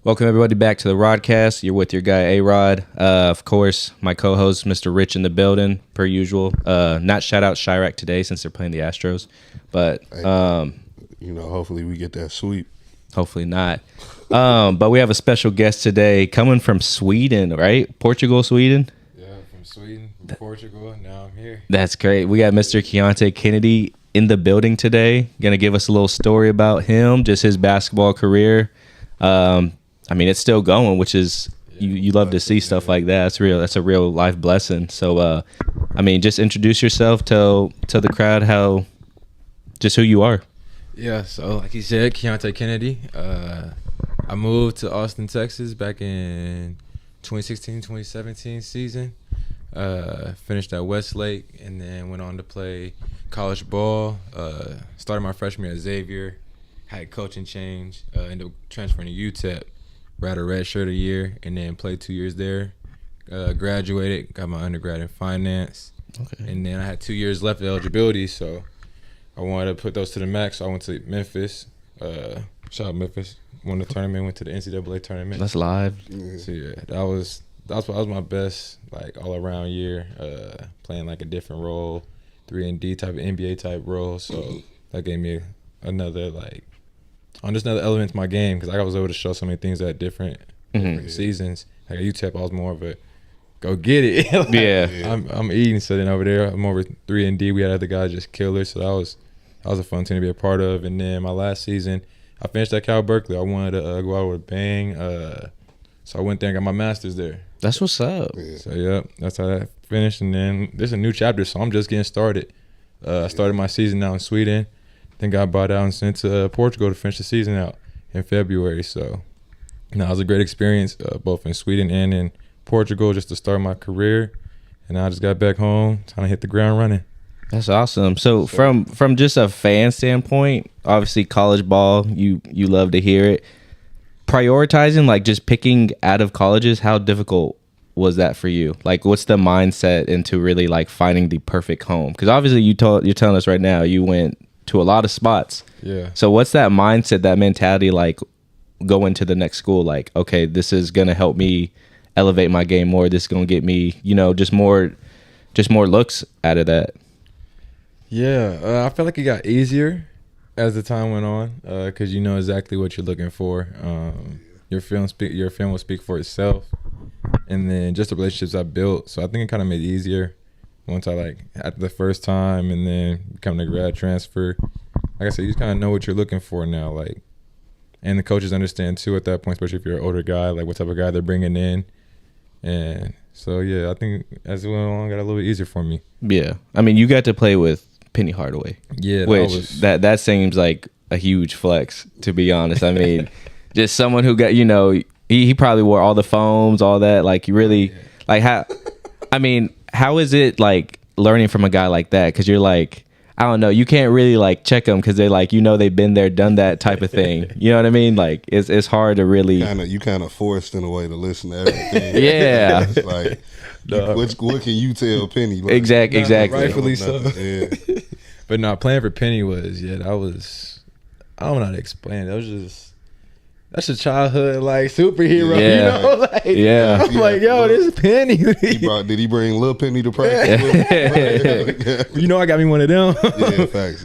Welcome, everybody, back to the Rodcast. You're with your guy, A-Rod. Of course, my co-host, Mr. Rich, in the building, per usual. Not shout out Chirac today since they're playing the Astros, but hopefully we get that sweep. Hopefully not. But we have a special guest today coming from Sweden, right? Portugal, Sweden? Yeah, from Sweden, from Portugal, now I'm here. That's great. We got Mr. Keonte Kennedy in the building today. Going to give us a little story about him, just his basketball career. It's still going, which is you love to see stuff like that. That's real. That's a real life blessing. So, just introduce yourself. Tell the crowd who you are. Yeah. So, like you said, Keonte Kennedy. I moved to Austin, Texas, back in 2016-2017 season. Finished at Westlake, and then went on to play college ball. Started my freshman year at Xavier. Had a coaching change. Ended up transferring to UTEP. Had a red shirt a year, and then played 2 years there. Graduated, got my undergrad in finance. Okay. And then I had 2 years left of eligibility, so I wanted to put those to the max. So I went to Memphis. Shout out Memphis. Won the tournament, went to the NCAA tournament. That's live. So yeah, that was my best all around year. Playing like a different role, 3-and-D type of NBA type role. So that gave me another another element to my game, because I was able to show so many things at different seasons. Like at UTEP, I was more of a go get it. Yeah. I'm eating. So then over there, I'm over 3-and-D. We had other guys just killers. So that was a fun team to be a part of. And then my last season, I finished at Cal Berkeley. I wanted to go out with a bang. So I went there and got my master's there. That's what's up. Yeah. So yeah, that's how that finished. And then there's a new chapter, so I'm just getting started. I started my season out in Sweden. Then got bought out and sent to Portugal to finish the season out in February. So, it was a great experience, both in Sweden and in Portugal, just to start my career. And I just got back home, trying to hit the ground running. That's awesome. So from just a fan standpoint, obviously college ball, you love to hear it. Prioritizing, just picking out of colleges, how difficult was that for you? What's the mindset into really finding the perfect home? Because obviously you're telling us right now you went to a lot of spots. Yeah. So what's that mindset, that mentality going to the next school? Okay, this is gonna help me elevate my game more. This is gonna get me, just more looks out of that. Yeah, I feel like it got easier as the time went on, because you know exactly what you're looking for. Your film will speak for itself, and then just the relationships I built. So I think it kind of made it easier once I at the first time, and then become the grad transfer. Like I said, you just kind of know what you're looking for now, and the coaches understand too at that point, especially if you're an older guy, what type of guy they're bringing in. And so yeah, I think as it went along, it got a little bit easier for me. Yeah, you got to play with Penny Hardaway. Yeah, that seems like a huge flex, to be honest. Just someone who got he probably wore all the foams, all that. You really how is it learning from a guy like that? Because you're I don't know, you can't really check them, because they're they've been there, done that type of thing. You know what I mean? It's hard to really you kind of forced in a way to listen to everything. Yeah. It's what can you tell Penny? Exactly. Rightfully so. Yeah. But playing for Penny was I don't know how to explain it. That's a childhood superhero, Yeah. I'm yo, this is Penny. Did he bring Lil Penny to practice? I got me one of them. Yeah, facts.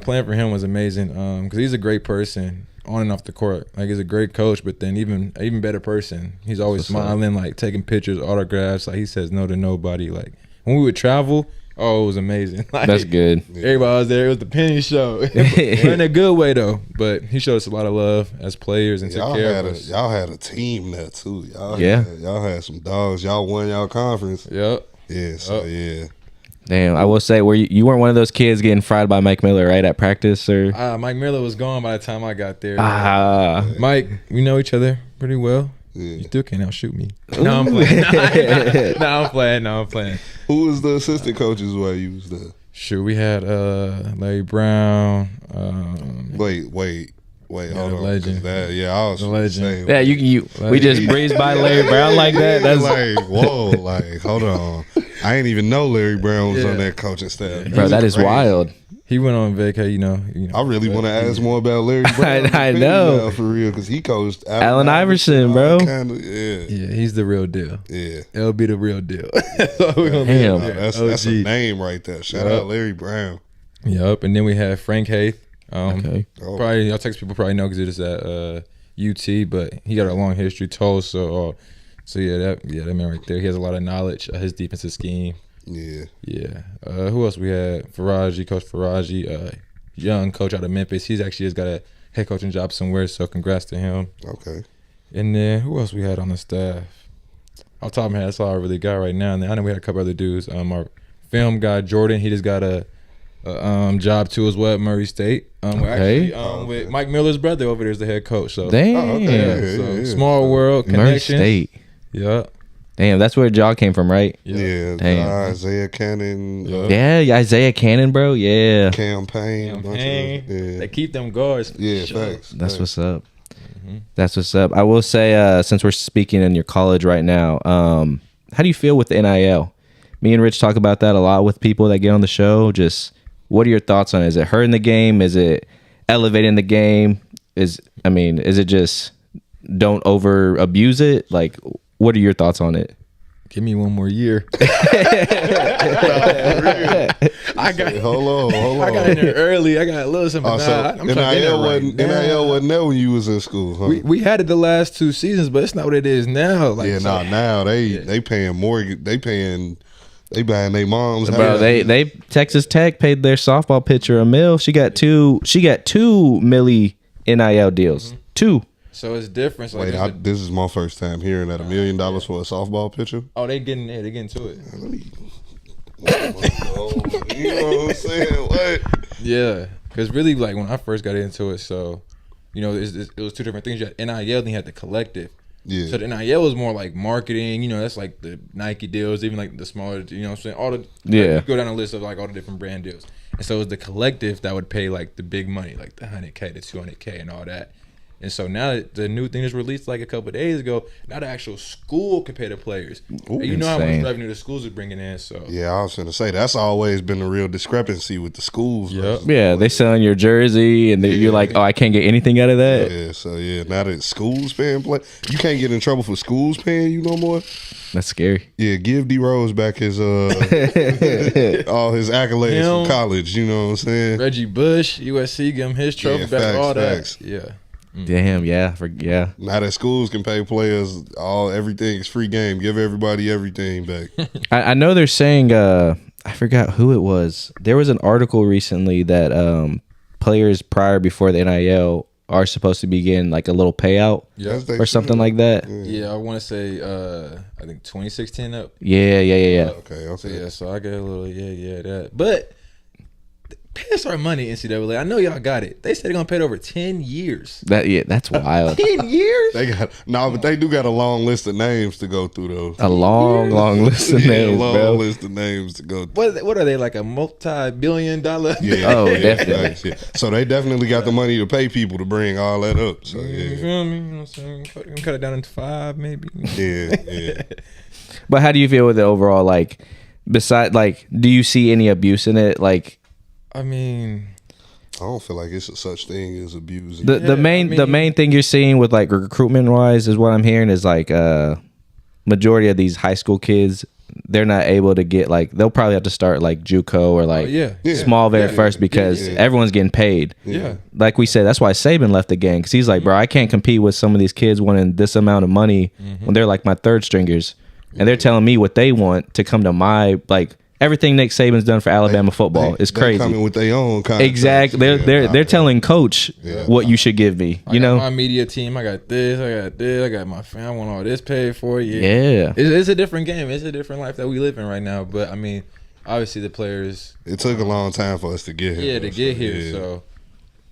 Playing for him was amazing, because he's a great person on and off the court. He's a great coach, but then even better person. He's always smiling, taking pictures, autographs. He says no to nobody. When we would travel, oh, it was amazing. That's good. Everybody was there. It was the Penny show. In a good way, though. But he showed us a lot of love as players and took care of us. Y'all had a team there, too. Y'all had some dogs. Y'all won y'all conference. Yep. Yeah, so yeah. Damn, I will say, you weren't one of those kids getting fried by Mike Miller, right, at practice? Or Mike Miller was gone by the time I got there. Mike, we know each other pretty well. Yeah. You still can't outshoot me. No, I'm playing. I'm playing. Who was the assistant coaches while you was there? Sure, we had Larry Brown. Wait, hold on. Legend. I was the legend. We just breezed by Larry Brown like that. That's whoa, hold on. I ain't even know Larry Brown was on that coaching staff. Bro, that is wild. He went on vacay, you know. I really want to ask more about Larry Brown. I know. For real, because he coached Allen Iverson, bro. Yeah, he's the real deal. Yeah. It'll be the real deal. Damn. That's a name right there. Shout out Larry Brown. Yep, and then we have Frank Haith. Okay. Probably, y'all Texas people probably know because it is at UT, but he got a long history, so that man right there. He has a lot of knowledge of his defensive scheme. Yeah. Who else we had? Coach Faraji, young coach out of Memphis. He's actually just got a head coaching job somewhere, so congrats to him. Okay. And then who else we had on the staff? Off the top of my head, that's all I really got right now. And then I know we had a couple other dudes. Our film guy Jordan, he just got a job too as well at Murray State. With Mike Miller's brother over there is the head coach. So damn, small world connection. Murray State. Yeah. Damn, that's where y'all came from, right? Yeah. Isaiah Cannon. Isaiah Cannon, bro. Yeah. Campaign. They keep them guards. Yeah, facts. That's what's up. That's what's up. I will say, since we're speaking in your college right now, how do you feel with the NIL? Me and Rich talk about that a lot with people that get on the show. Just what are your thoughts on it? Is it hurting the game? Is it elevating the game? Is it just don't over abuse it? Like, what are your thoughts on it? Give me one more year. Hold on. I got in there early. I got a little something. NIL wasn't there when you was in school, huh? We had it the last 2 seasons, but it's not what it is now. Now they paying more. They buying their moms. Bro, they Texas Tech paid their softball pitcher $1 million. She got two milli NIL deals. 2. So it's different. So Wait, this is my first time hearing that $1 million for a softball pitcher. Oh, they getting there. They getting to it. You know what I'm saying? What? Yeah, because really, like when I first got into it, so it was 2 different things. You had NIL, then you had the collective. Yeah. So the NIL was more like marketing. That's like the Nike deals, even like the smaller. You know what I'm saying? All the you go down a list of like all the different brand deals, and so it was the collective that would pay like the big money, like the $100K, the $200K, and all that. And so now that the new thing is released like a couple of days ago, now the actual school can pay the players. Ooh, and you know how much revenue the schools are bringing in. So yeah, I was going to say that's always been a real discrepancy with the schools. Yeah, they selling your jersey, and you're like, oh, I can't get anything out of that. Yeah, so now that schools paying you can't get in trouble for schools paying you no more. That's scary. Yeah, give D Rose back his all his accolades from college. You know what I'm saying? Reggie Bush, USC, give him his trophy back. All that. Yeah. Damn, yeah. Now that schools can pay players, everything's free game. Give everybody everything back. I know they're saying, I forgot who it was. There was an article recently that players before the NIL are supposed to be getting like a little payout or something like that. Yeah, I want to say, I think 2016 up. Yeah. Okay. So I get a little, that. But pay us our money, NCAA. I know y'all got it. They said they're gonna pay it over 10 years. That's wild. 10 years? But they do got a long list of names to go through though. A long list of names, bro. List of names to go through. What are they, like a multi-billion-dollar? Yeah. Oh, definitely. Yeah. So they definitely got the money to pay people to bring all that up. So You feel me? You know what I'm saying? Cut it down into 5, maybe. Yeah. But how do you feel with it overall? Like, do you see any abuse in it? Like, I mean, I don't feel like it's a such thing as abusing. The main thing you're seeing with like recruitment wise is what I'm hearing is like majority of these high school kids, they're not able to get they'll probably have to start like JUCO or like small first because everyone's getting paid. Yeah. Like we said, that's why Saban left the gang because he's like, bro, I can't compete with some of these kids wanting this amount of money when they're like my third stringers and they're telling me what they want to come to my everything Nick Saban's done for Alabama football is crazy. They're coming with their own contracts. Exactly. They're telling coach what you should give me. I got my media team. I got this. I got my family. I want all this paid for. Yeah. It's a different game. It's a different life that we live in right now. But I mean, obviously the players. It took a long time for us to get here. Yeah, to get here. So,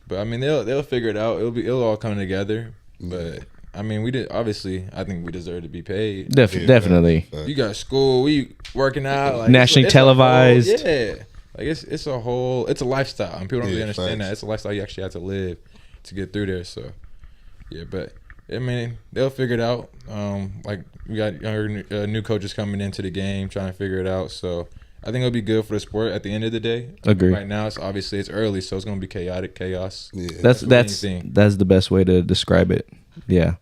but I mean, they'll figure it out. It'll all come together. But I mean, obviously, I think we deserve to be paid. Definitely. You got school, we working out, nationally televised. It's a lifestyle, and people don't really understand that. It's a lifestyle you actually have to live to get through there. So, yeah, but I mean, they'll figure it out. Like we got younger new coaches coming into the game, trying to figure it out. So I think it'll be good for the sport at the end of the day. Agree. Right now, it's early, so it's gonna be chaos. Yeah. That's the best way to describe it. Yeah.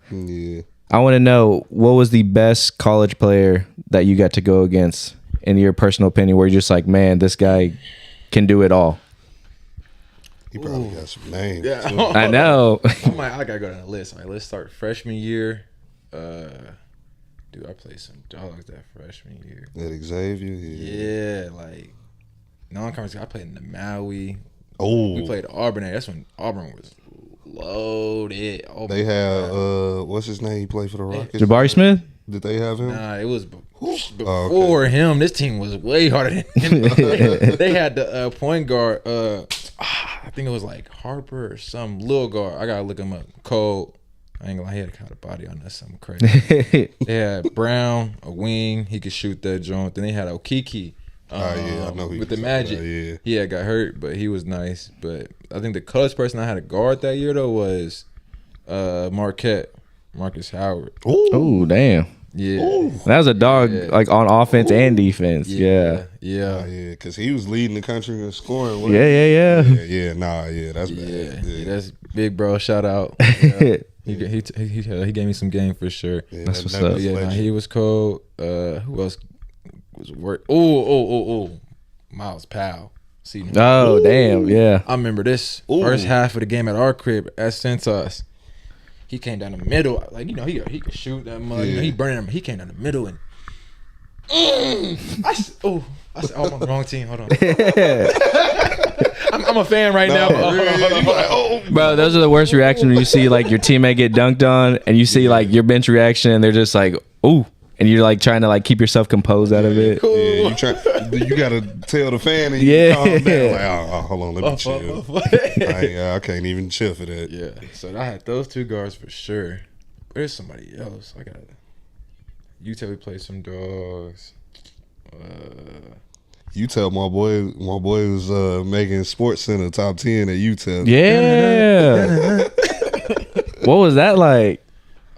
I want to know, what was the best college player that you got to go against, in your personal opinion, where you're just like, man, this guy can do it all? He probably got some names. Yeah. I know. I gotta go down the list. All right, let's start freshman year. Dude, I played some dogs that freshman year. That Xavier. Yeah, like non-conference. I played in the Maui. Oh, we played Auburn. That's when Auburn was loaded. They had what's his name? He played for the Rockets. Jabari Smith? Did they have him? Nah, it was before him. This team was way harder than him. They had the point guard. I think it was like Harper or some little guard. I gotta look him up. Cole. I ain't gonna lie, he had a kind of body on that, something crazy. They had Brown, a wing. He could shoot that joint. Then they had Okiki. I know with the Magic. Yeah. He had got hurt, but he was nice. But I think the coolest person I had to guard that year though was Marcus Howard. Oh, damn. Yeah. Ooh. That was a dog, like on offense and defense. Yeah. Because he was leading the country in scoring. Yeah. That's bad. Yeah, that's big bro. Shout out. Yeah. He gave me some game for sure. Yeah, that's what's up. Yeah, he was cold. Who else was work? Oh, Miles Powell. Oh, damn, yeah. I remember this first half of the game at our crib at Centos. He came down the middle, like he could shoot that mug. Yeah. He burning him. He came down the middle and I said, oh, I'm on the wrong team. Hold on. I'm a fan right now. Bro, those are the worst reactions when you see like your teammate get dunked on, and you see like your bench reaction, and they're just like, ooh. And you're like trying to like keep yourself composed out of it. Yeah, you gotta tell the fan and you calm down. Like, hold on, let me chill. I can't even chill for that. Yeah, so I had those two guards for sure. There's somebody else. I got UTEP. We played some dogs. UTEP, my boy was making Sports Center top 10 at UTEP. Yeah. What was that like?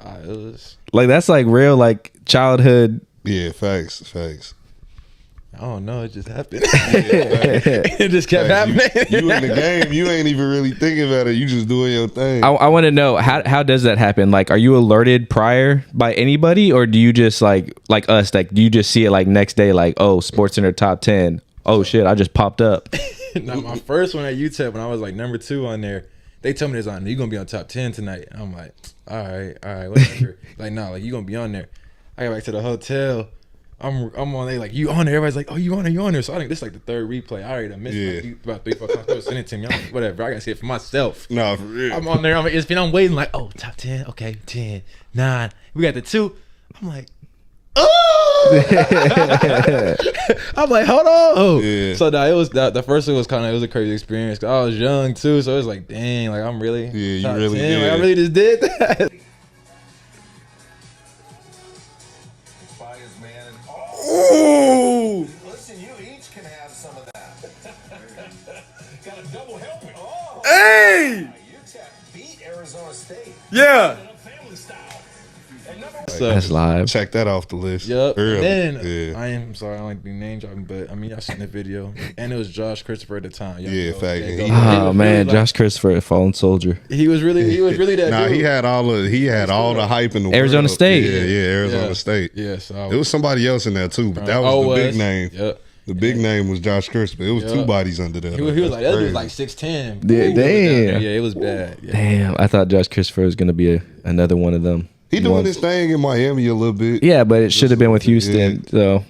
It was like, that's like real like childhood. Yeah, facts. I don't know. It just happened. It just kept happening. You in the game. You ain't even really thinking about it. You just doing your thing. I want to know, how does that happen? Like, are you alerted prior by anybody, or do you just like us? Like, do you just see it like next day? Like, oh, Sports Center top 10. Oh shit, I just popped up. Now, my first one at UTEP when I was like number 2 on there, they told me this on. You're gonna be on top 10 tonight. And I'm like, all right, whatever. Like, no, like you gonna be on there. I got back to the hotel. I'm on there, like, you on there. Everybody's like, oh, you on there. So I think this is like the 3rd replay. I already missed like, about 3-4 times. They were sending it to me. I'm like, whatever. I gotta see it for myself. No, for real. I'm on there. I'm ESPN. I'm waiting like, oh, top 10. Okay, 10, 9. We got the 2. I'm like, oh! I'm like, hold on. Yeah. So it was the first one was it was a crazy experience. 'Cause I was young too, so it was like, dang, like I'm really you really 10. did. Like, I really just did that. Ooh! Listen, you each can have some of that. Got a double helping. Oh! Hey! UTEP beat Arizona State. Yeah. Family style. That's live. Check that off the list. Yep. Early. Then I am sorry, I don't like to be name dropping, but I mean, y'all seen the video, and it was Josh Christopher at the time. Yeah, fact. Oh man, Josh Christopher, a fallen soldier. He was really that. Nah, dude. he had all the hype in the Arizona world. State. Yeah, Arizona State. Yeah, so There was somebody else in there too, but that was the big name. Yep. The big name was Josh Christopher. It was 2 bodies under there. He was like, that dude was like 6'10". Damn. Yeah, it was bad. Yeah. Damn, I thought Josh Christopher was gonna be another one of them. He doing his thing in Miami a little bit. Yeah, but it should have been with Houston. So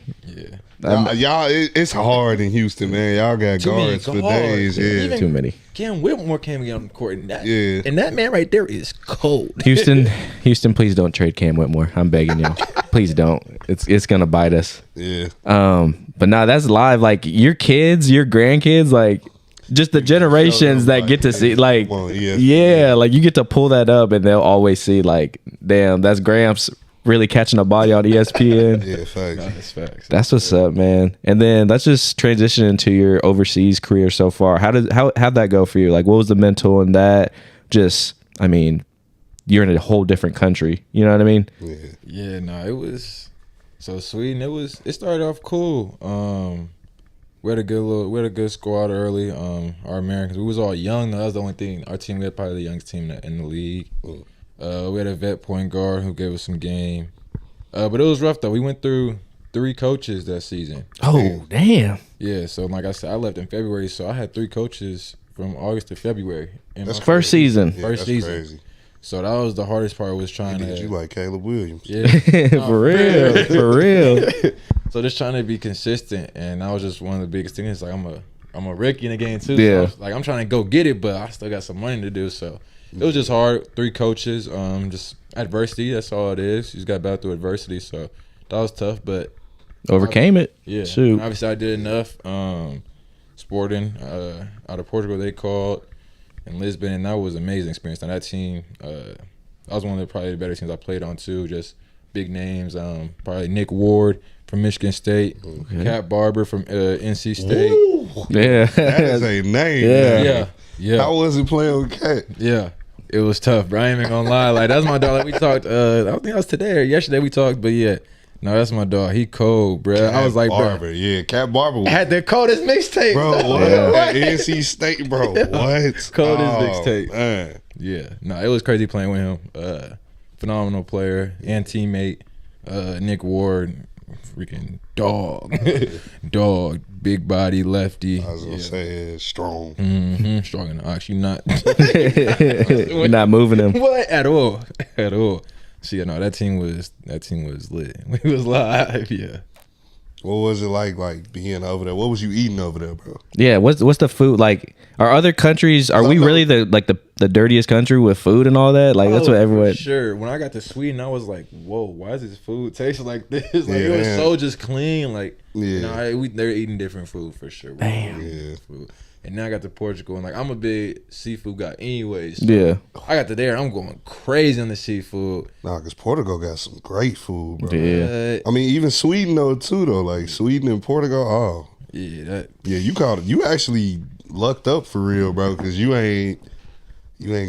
y'all, it's hard in Houston, man. Y'all got guards for days. Yeah, Even too many. Cam Whitmore came on the court, and Yeah. and that man right there is cold. Houston, please don't trade Cam Whitmore. I'm begging you. Please don't. It's gonna bite us. Yeah. But now that's live. Like your kids, your grandkids, like just the generations that get to see, like, yeah, like you get to pull that up, and they'll always see, like, damn, that's Gramps really catching a body on ESPN. Yeah, facts. That's facts. That's what's up, man. And then let's just transition into your overseas career so far. How'd that go for you? Like, what was the mental in that? Just, I mean, you're in a whole different country. You know what I mean? Yeah, no, it was so Sweden. It started off cool. We had a good squad early. Our Americans, we was all young. That was the only thing. Our team, we had probably the youngest team in the league. We had a vet point guard who gave us some game. But it was rough though. We went through 3 coaches that season. Oh, damn. Yeah, so like I said, I left in February, so I had 3 coaches from August to February. That's first season. Yeah, First season. Crazy. So that was the hardest part, was trying to. You like Caleb Williams? Yeah, For real. For real. So just trying to be consistent, and that was just one of the biggest things. Like I'm a rookie in the game too. Yeah. So like I'm trying to go get it, but I still got some money to do. So it was just hard. 3 coaches, just adversity. That's all it is. You just got back through adversity. So that was tough, but Overcame it. yeah. Shoot. Obviously, I did enough. Sporting out of Portugal, they called in Lisbon, and that was an amazing experience. Now that team, that was one of probably the better teams I played on too. Just big names. Probably Nick Ward from Michigan State, Cat Barber from NC State. Ooh, Yeah. that is a name. Yeah. Man. Yeah. How was it playing with Cat? Yeah, it was tough, bro. I ain't even gonna lie. Like, that's my dog. Like, we talked. I don't think that was today or yesterday we talked, but yeah. No, that's my dog. He cold, bro. I was like, Barber. bro. Yeah, Cat Barber. Had the coldest mixtape, Bro, what? At NC State, bro. What? Coldest mixtape. Man. Yeah. No, it was crazy playing with him. Phenomenal player and teammate. Nick Ward, freaking dog. Dog. Big body, lefty. I was gonna say strong. Strong in the ox. You not. You're not moving him. What? At all. At all. So yeah, no, that team was lit. We was live, yeah. What was it like being over there? What was you eating over there, bro? Yeah, what's the food like? Are other countries? Are we really the dirtiest country with food and all that? Like that's what everyone. For sure. When I got to Sweden, I was like, "Whoa, why is this food taste like this?" Like Yeah, it was man. so just clean. Like, Yeah. they're eating different food for sure. Damn. Yeah. Food. And now I got to Portugal, and like I'm a big seafood guy, anyways. So Yeah. I got to there, I'm going crazy on the seafood. Nah, because Portugal got some great food, bro. Yeah. But, I mean, even Sweden though too though. Like Sweden and Portugal. Oh, yeah, yeah. You called it. You actually lucked up for real, bro. Because you ain't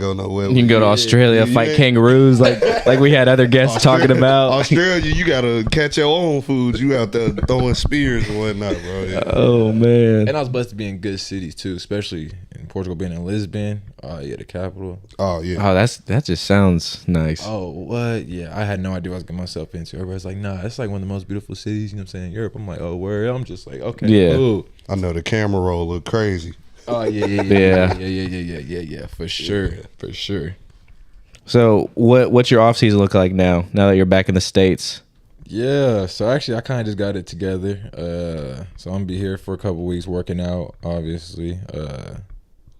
go nowhere. You can go to Australia, You fight ain't- kangaroos, like we had other guests talking about. Australia, you gotta catch your own foods. You out there throwing spears and whatnot, bro. Yeah. Oh man. and I was blessed to be in good cities too, especially in Portugal, being in Lisbon. Yeah, the capital. Oh yeah. Oh, that just sounds nice. Oh, what? Yeah, I had no idea what I was getting myself into. Everybody's like, nah, it's like one of the most beautiful cities, you know what I'm saying, in Europe. I'm like, oh, word. I'm just like, okay, Yeah. cool. I know the camera roll look crazy. Oh, yeah, for sure. So what's your off season look like now that you're back in the States? Yeah, so actually, I kind of just got it together. So I'm gonna be here for a couple weeks working out, obviously.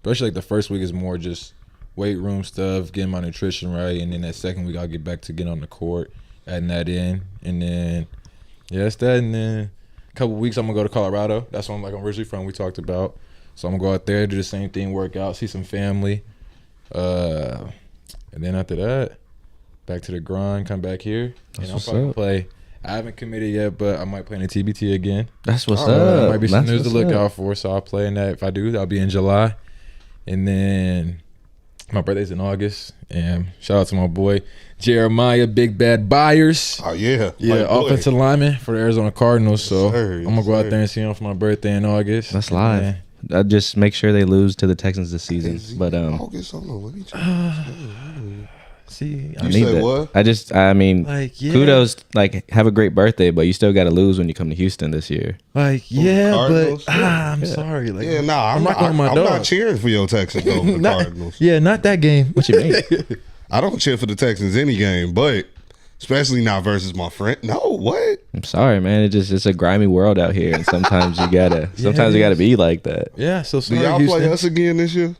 Especially like the first week is more just weight room stuff, getting my nutrition right, and then that second week I'll get back to getting on the court, adding that in, and then it's that, and then a couple weeks I'm gonna go to Colorado. That's where I'm originally from. We talked about, so I'm gonna go out there, do the same thing, work out, see some family, and then after that, back to the grind, come back here, and I'll probably play. I haven't committed yet, but I might play in the TBT again. That's what's There up. might be some That's news to what's look up. out for, so I'll play in that. If I do, I'll be in July. And then my birthday's in August. And shout out to my boy Jeremiah, Big Bad Byers. Oh yeah. Yeah, My boy. offensive lineman for the Arizona Cardinals. So sir, I'm gonna go out sir. there and see him for my birthday in August. That's And live. then- I just make sure they lose to the Texans this season. But August, hold on, let me check. See, I You need said that. what? I mean, like yeah, kudos. Like, have a great birthday, but you still got to lose when you come to Houston this year. like yeah, Cardinals? but I'm sorry. Like, Yeah, nah, I'm rocking with my I'm dog. not cheering for your Texans over the Not- Cardinals. Yeah, not that game. What you mean? I don't cheer for the Texans any game, but especially not versus my friend. No, what? I'm sorry, man. It's a grimy world out here, and sometimes you gotta be like that. Yeah, so Do sorry, y'all Houston. play us again this year?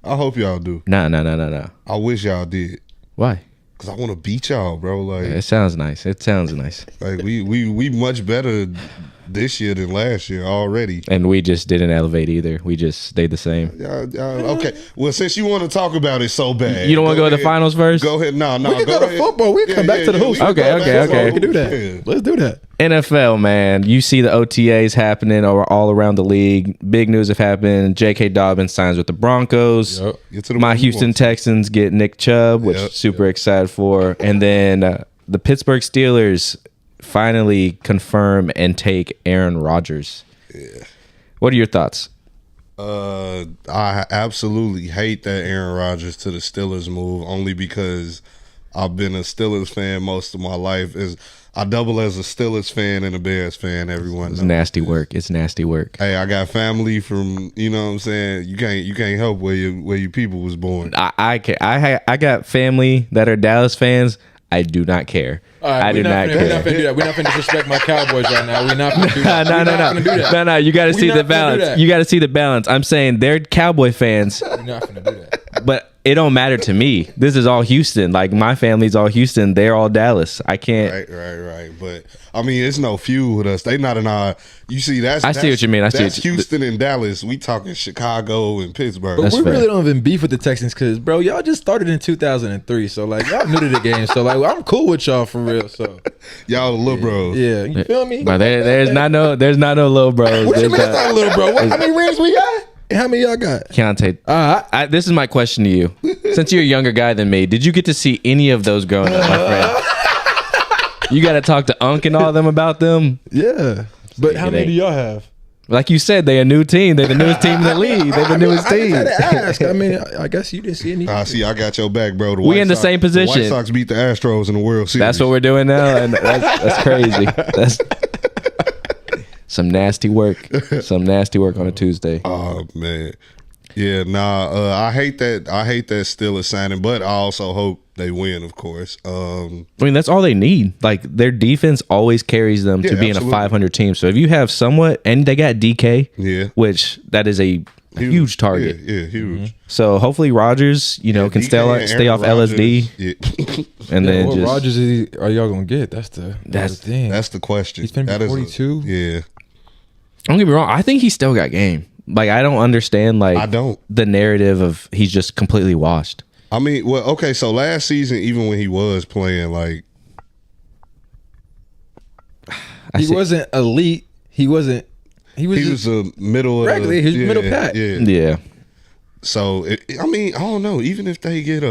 I hope y'all do. No. I wish y'all did. Why? Cause I want to beat y'all, bro. Like, It sounds nice. It sounds nice. like we much better this year than last year already. And we just didn't elevate either. We just stayed the same. Okay. Well, since you want to talk about it so bad, you don't want to go to the finals first? Go ahead. No, We can go to football. We can come back to the hoops. Okay. We can do that. Yeah. Let's do that. NFL, man, you see the OTAs happening all around the league. Big news have happened. J.K. Dobbins signs with the Broncos. Yep. Get to the My one you Houston want. Texans get Nick Chubb, which Yep. super excited for. And then the Pittsburgh Steelers finally confirm and take Aaron Rodgers. Yeah. What are your thoughts? I absolutely hate that Aaron Rodgers to the Steelers move, only because I've been a Steelers fan most of my life. I double as a Steelers fan and a Bears fan. Everyone It's knows. nasty work. It's nasty work. Hey, I got family from, you know what I'm saying? You can't help where your people was born. I got family that are Dallas fans. I do not care. All right, I do not We're not care. finna do that. We're not finna disrespect my Cowboys right now. We're not finna do that. We're not finna do that. No. You got to We see not the finna do balance. that. You got to see the balance. I'm saying they're Cowboy fans, We're not finna do that. but it don't matter to me. This is all Houston. Like my family's all Houston. They're all Dallas. I can't. Right. But I mean, it's no feud with us. They not in our. You see, I see what you mean. That's Houston and Dallas. We talking Chicago and Pittsburgh. But That's we fair. really don't even beef with the Texans because, bro, y'all just started in 2003. So, like, y'all new to the game. So, like, I'm cool with y'all for real. So, Y'all the little bros. yeah. You feel me? But there's not no little bros. What you There's mean it's not a little bro? How many rings we got? How many y'all got? Keonte, this is my question to you. Since you're a younger guy than me, did you get to see any of those growing up, my friend? You got to talk to Unc and all of them about them. Yeah. But how many do y'all have? Like you said, they're a new team. They're the newest team in the league. They're the newest I team. just had to ask. I mean, I guess you didn't see any. See, I got your back, bro. We in the same position. The White Sox beat the Astros in the World Series. That's what we're doing now, and that's crazy. That's some nasty work. Some nasty work on a Tuesday. Oh man, yeah. I hate that. I hate that Steelers signing, but I also hope they win. Of course. I mean, that's all they need. Like their defense always carries them to being absolutely. a 500 team. So if you have somewhat, and they got DK, Yeah. which that is a huge target. Yeah, huge. So hopefully Rodgers, can DK stay and stay off Aaron Rodgers, LSD, Yeah. and then What just Rodgers are y'all gonna get? That's the thing. That's the question. He's finna be 42? Yeah. don't get me wrong. I think he still got game. Like I don't understand. Like I don't. the narrative of he's just completely washed. I mean, well, okay. So last season, even when he was playing, like He wasn't elite. He was he was a middle regular. Of He was middle pack. Yeah. Yeah. So I mean, I don't know. Even if they get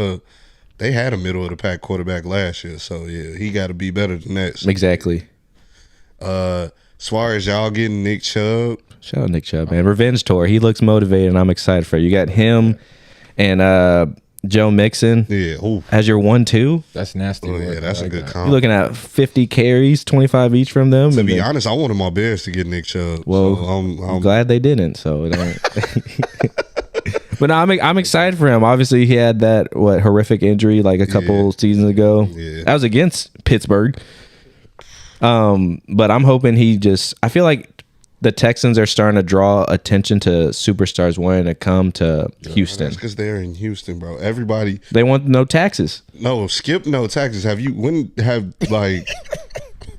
they had a middle of the pack quarterback last year. So yeah, he got to be better than that. So, Exactly. as far as y'all getting Nick Chubb, Shout out Nick Chubb, man. Revenge tour. He looks motivated, and I'm excited for it. You got him and Joe Mixon yeah, ooh, as your 1-2. That's nasty. oh, work. yeah, that's I a like good that. comp. You're looking at 50 carries, 25 each from them. To and be then- honest, I wanted my Bears to get Nick Chubb. Well, so I'm glad they didn't. So it ain't. But no, I'm excited for him. Obviously, he had that horrific injury like a couple seasons ago. Yeah. That was against Pittsburgh. But I'm hoping I feel like the Texans are starting to draw attention to superstars wanting to come to Houston. That's because they're in Houston, bro. Everybody, They want no taxes. skip no taxes.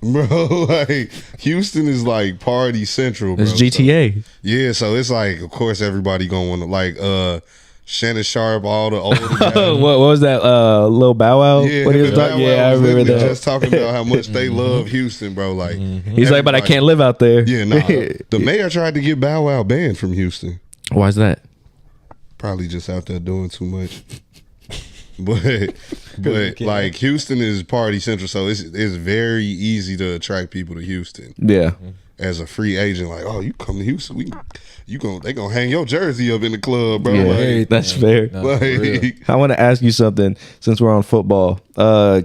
Bro, like Houston is like party central, bro. It's GTA. So, yeah, so it's like, of course, everybody gonna want to like Shannon Sharp, all the older guys. What was that? Lil Bow Wow? Yeah, What he was Bow talking? Wow Yeah, I was remember literally that. just talking about how much they love Houston, bro. Like He's like, but I can't live out there. Yeah, nah. The mayor tried to get Bow Wow banned from Houston. Why is that? Probably just out there doing too much. But like Houston is party central, so it's very easy to attract people to Houston. Yeah. As a free agent, like, oh, you come to Houston, they gonna hang your jersey up in the club, bro. Yeah, Like, that's fair. No, for real. like, I want to ask you something since we're on football.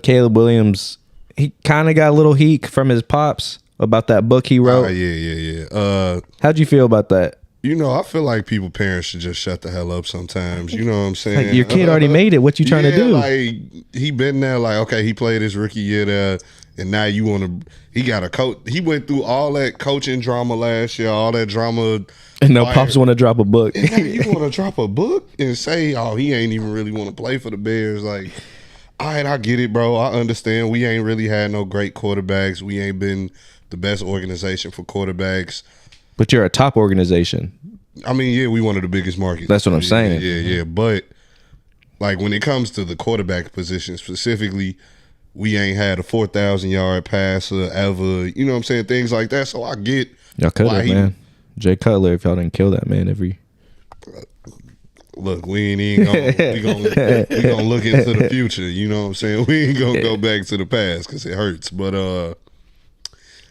Caleb Williams, he kind of got a little heat from his pops about that book he wrote. yeah. How'd you feel about that? I feel like parents should just shut the hell up sometimes. You know what I'm saying? Like, your kid already made it. What you trying to do? Like he been there. Like, okay, he played his rookie year there, and now you want to. He got a coach. He went through all that coaching drama last year, all that drama. And now pops want to drop a book. And now you want to drop a book and say, oh, he ain't even really want to play for the Bears. Like, I get it, bro. I understand. We ain't really had no great quarterbacks. We ain't been the best organization for quarterbacks. But you're a top organization. I mean, yeah, we one of the biggest markets. That's what I'm saying. Yeah. But like when it comes to the quarterback position specifically, we ain't had a 4,000-yard passer ever. You know what I'm saying? Things like that. So I get Y'all could have, man. Jay Cutler, if y'all didn't kill that man every. Look, we ain't even we gonna look into the future. You know what I'm saying? We ain't gonna go back to the past because it hurts. But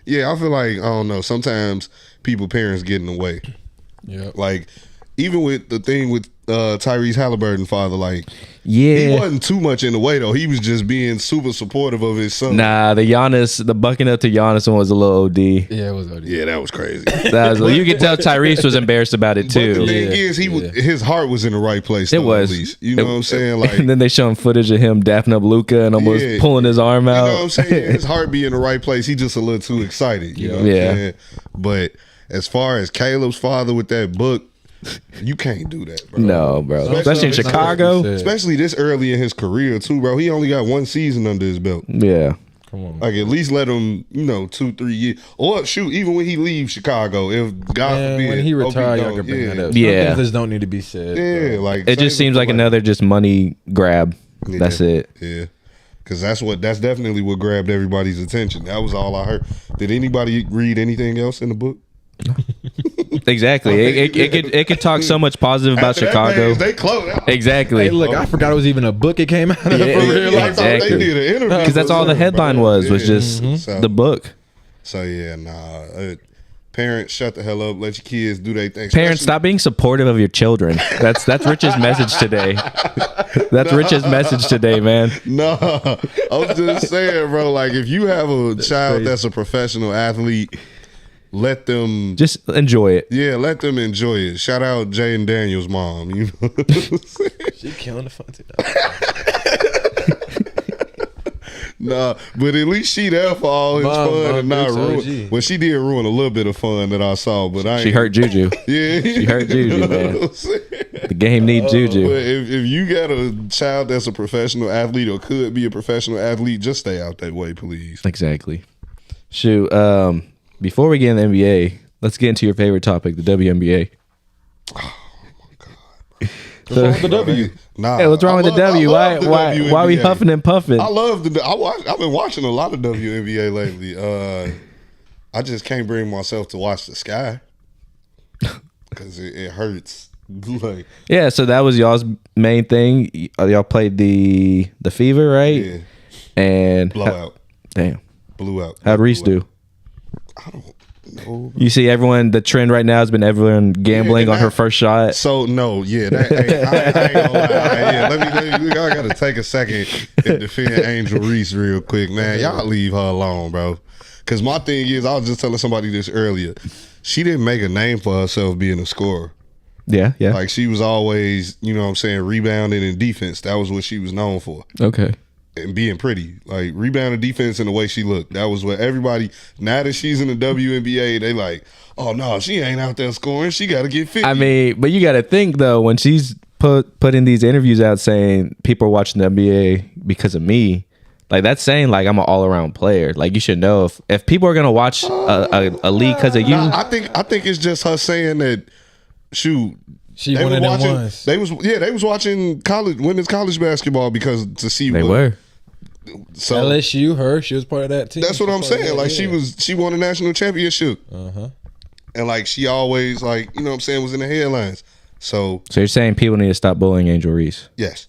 yeah, I feel like I don't know. Sometimes parents get in the way. Yeah. Like even with the thing with Tyrese Halliburton father, like Yeah. he wasn't too much in the way though. He was just being super supportive of his son. Nah, the bucking up to Giannis one was a little OD. Yeah, it was OD. Yeah, that was crazy. You could tell Tyrese was embarrassed about it But the too. thing is, his heart was in the right place. It Though, was. At least. You know what I'm saying? Like, And then they showing footage of him dapping up Luka and almost pulling his arm out. You know what I'm saying? His heart be in the right place. He just a little too excited. You know what I'm saying? But as far as Caleb's father with that book, you can't do that, bro. No, bro. Especially in Chicago. Especially this early in his career, too, bro. He only got one season under his belt. Yeah. Come on. Like, at least let him, 2-3 years. Or, shoot, even when he leaves Chicago, if God forbid. When he OB retired, y'all don't- can bring that up. Yeah. Some things just don't need to be said. Yeah, bro. like. It just seems like another just money grab. Yeah, That's it. Yeah. Because that's definitely what grabbed everybody's attention. That was all I heard. Did anybody read anything else in the book? Exactly. It could talk so much positive about After that, Chicago. man, they closed out. Exactly. Hey, look, I forgot it was even a book it came out of. Yeah, For real. I thought they exactly. did an interview. Because that's all the headline was just So- the book. So yeah, parents, shut the hell up. Let your kids do their thing. Parents, stop being supportive of your children. That's Rich's message today. That's Rich's message today, man. No, I was just saying, bro. Like, if you have a child that's a professional athlete, let them Just enjoy it. let them enjoy it. Shout out Jay and Daniel's mom. You know what I'm saying? She killing the fun today. Nah, but at least she there for all his Mom, fun and not bitch, ruin. OG. Well, she did ruin a little bit of fun that I saw, but I ain't. She hurt Juju. Yeah, She hurt Juju, You know man. what I'm saying? The game needs But Juju. if you got a child that's a professional athlete or could be a professional athlete, just stay out that way, please. Exactly. Shoot. Before we get in the NBA, let's get into your favorite topic, the WNBA. What's wrong with the W? Nah, Hey, what's wrong with the W? I love Why the we WNBA. huffing and puffing? I love I've been watching a lot of WNBA lately. I just can't bring myself to watch the Sky because it hurts. Like, Yeah, so that was y'all's main thing. Y'all played the Fever, right? yeah, And blowout, damn, blew out. how'd Reese do? I don't know. You see, the trend right now has been everyone gambling Yeah, on her first shot. So no, yeah, I ain't gonna lie. Yeah, let me. I gotta take a second and defend Angel Reese real quick, man. Y'all leave her alone, bro. Because my thing is, I was just telling somebody this earlier. She didn't make a name for herself being a scorer. Yeah. Like, she was always, you know what I'm saying, rebounding and defense. That was what she was known for. Okay. And being pretty. Like, rebounding defense and the way she looked. That was what everybody, now that she's in the WNBA, they like, oh, no, she ain't out there scoring. She got to get 50. I mean, but you got to think, though, when she's putting these interviews out saying people are watching the NBA because of me, like, that's saying, like, I'm an all-around player. Like, you should know if people are going to watch a league because of you. Nah, I think it's just her saying that, shoot, She they one were of them watching. ones. They was watching women's college basketball because to see They what. were. So LSU, she was part of that team. that's what I'm She was part of saying. that, Like, she won a national championship, and like she always, like, you know what I'm saying, was in the headlines. So So you're saying people need to stop bullying Angel Reese? yes,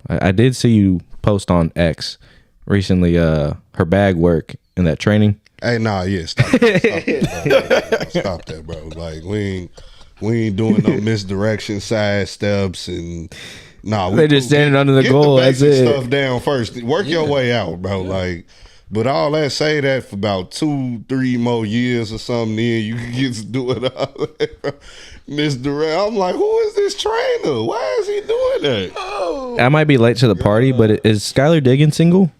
I did see you post on X recently her bag work in that training. hey, nah, yeah, stop that, stop that, bro. Like, we ain't doing no misdirection, side steps, and nah, They're just standing under the goal, The that's basic it. stuff down first. Work your way out, bro. Like, but all that, say that for about 2-3 more years or something, then you can get to do it all that, bro. Misdirect. I'm like, who is this trainer? Why is he doing that? I might be late to the party, but is Skylar Diggins single?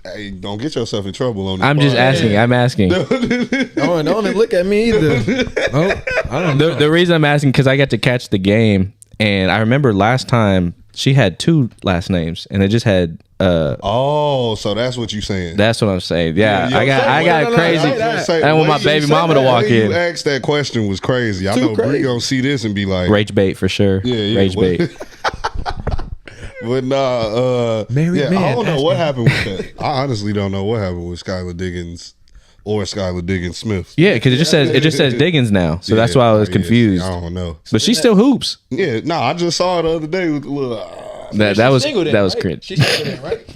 Hey, don't get yourself in trouble on this. I'm just asking. I'm asking. Don't look at me either. Oh, I don't know. The reason I'm asking because I got to catch the game, and I remember last time she had 2 last names, and it just had. Oh, so that's what you saying? That's what I'm saying. Yeah, Yeah, I got crazy. I want my baby mama to walk in. You asked that question was crazy. I know Bree gonna see this and be like, rage bait for sure. Yeah, rage bait. But nah, Married man, I don't know ask what me. happened with that. I honestly don't know what happened with Skylar Diggins or Skylar Diggins Smith. Yeah, because it just says Diggins now, so that's why I was confused. I don't know. But she still hoops. Yeah, no, I just saw it the other day with the little. That was Single then, that was right? cringe. She's single then, right?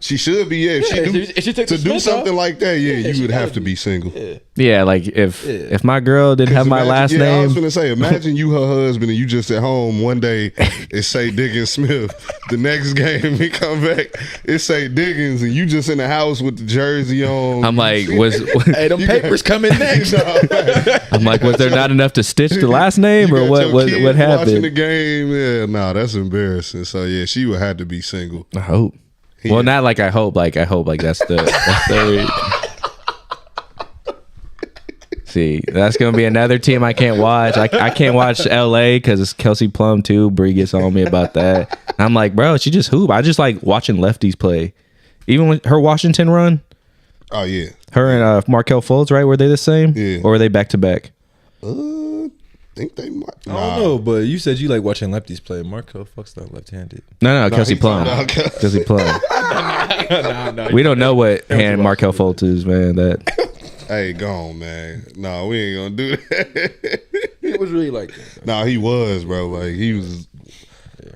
She should be, yeah. If she took To the do Smith something off, like that, yeah, you would she have gotta to be be. single. Yeah, like if my girl didn't have my last I name. was gonna say, imagine you her husband and you just at home one day it say Diggins Smith. The next game he come back, it say Diggins, and you just in the house with the jersey on. I'm like, Hey, them papers coming next. I'm like, was there not enough to stitch the last name, You or got what? your What kids what watching the happened? game? Yeah, nah, that's embarrassing. So yeah, she would have to be single. I hope. Well, not like I hope. Like I hope. Like that's the. See, that's gonna be another team I can't watch. I can't watch LA because it's Kelsey Plum too. Bree gets on me about that. I'm like, bro, she just hoop. I just like watching lefties play. Even with her Washington run, Oh yeah. her and Markel Fultz, right? Were they the same? Yeah. Or were they back to back? Think they might. I don't know, but you said you like watching lefties play. Marco fucks not left-handed. No, Kelsey Plum. No, Kelsey Plum. no, We don't know what hand Markel Fultz is, man. That Hey, go on, man. No, we ain't gonna do that. It was really like that. No, he was, bro. Like he was.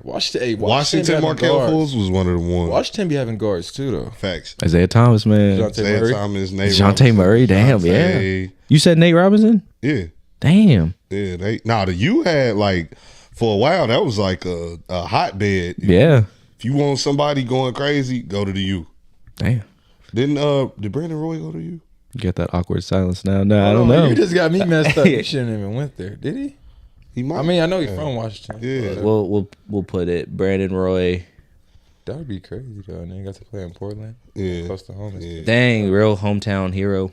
Washington be having Markel guards. Fultz was one of the ones. Washington be having guards too, though. Facts. Isaiah Thomas, man. Dejounte Isaiah Murray. Thomas, Nate Dejounte Robinson, Murray, damn, Dejounte. yeah. You said Nate Robinson? Yeah. Damn. Yeah, the U had like for a while that was like a hotbed. Yeah. If you want somebody going crazy, go to the U. Damn. Did Brandon Roy go to U? You got that awkward silence now. No, I don't know. You just got me messed up. You shouldn't even went there, did he? He might. I mean, I know he's from Washington. Yeah. We'll put it. Brandon Roy. That would be crazy though. And then you got to play in Portland. Yeah. Close to home. Yeah. Dang, real hometown hero.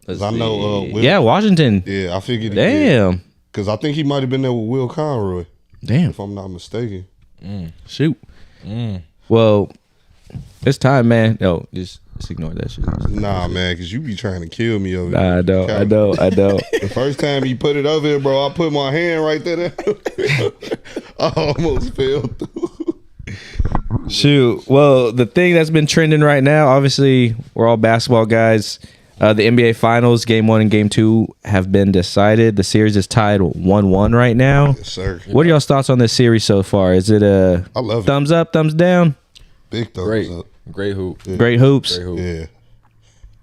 Let's I know, see. Will- yeah, Washington. Yeah, I figured. Damn. Because I think he might have been there with Will Conroy, Damn. if I'm not mistaken. Shoot. Well, it's time, man. No, just ignore that shit. Nah, man, because you be trying to kill me over Nah, there. I know. The first time he put it over here, bro, I put my hand right there. I almost fell through. Shoot. Well, the thing that's been trending right now, obviously, we're all basketball guys. The NBA Finals, Game 1 and Game 2 have been decided. The series is tied 1-1 right now. Yes, sir. What are y'all's thoughts on this series so far? Is it a I love it. thumbs up, thumbs down? Big thumbs Great. up. Great hoop. Great hoops. Great hoop. Yeah.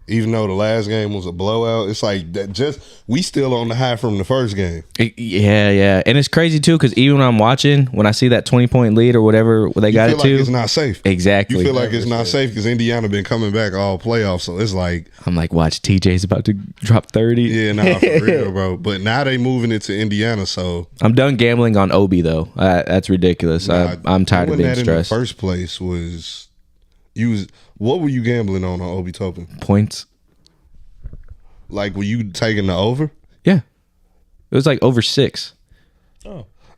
Even though the last game was a blowout, it's like that. We still on the high from the first game. Yeah. And it's crazy, too, because even when I'm watching, when I see that 20-point lead or whatever they got You it feel like to, it's not safe. exactly. You feel like it's not safe because Indiana been coming back all playoffs, so it's like, I'm like, watch, TJ's about to drop 30. yeah, nah, for real, bro. But now they moving it to Indiana, so I'm done gambling on Obi, though. That's ridiculous. I'm tired of doing being that stressed. In the first place was what were you gambling on Obi Toppin? Points. Like, were you taking the over? Yeah. It was like over 6.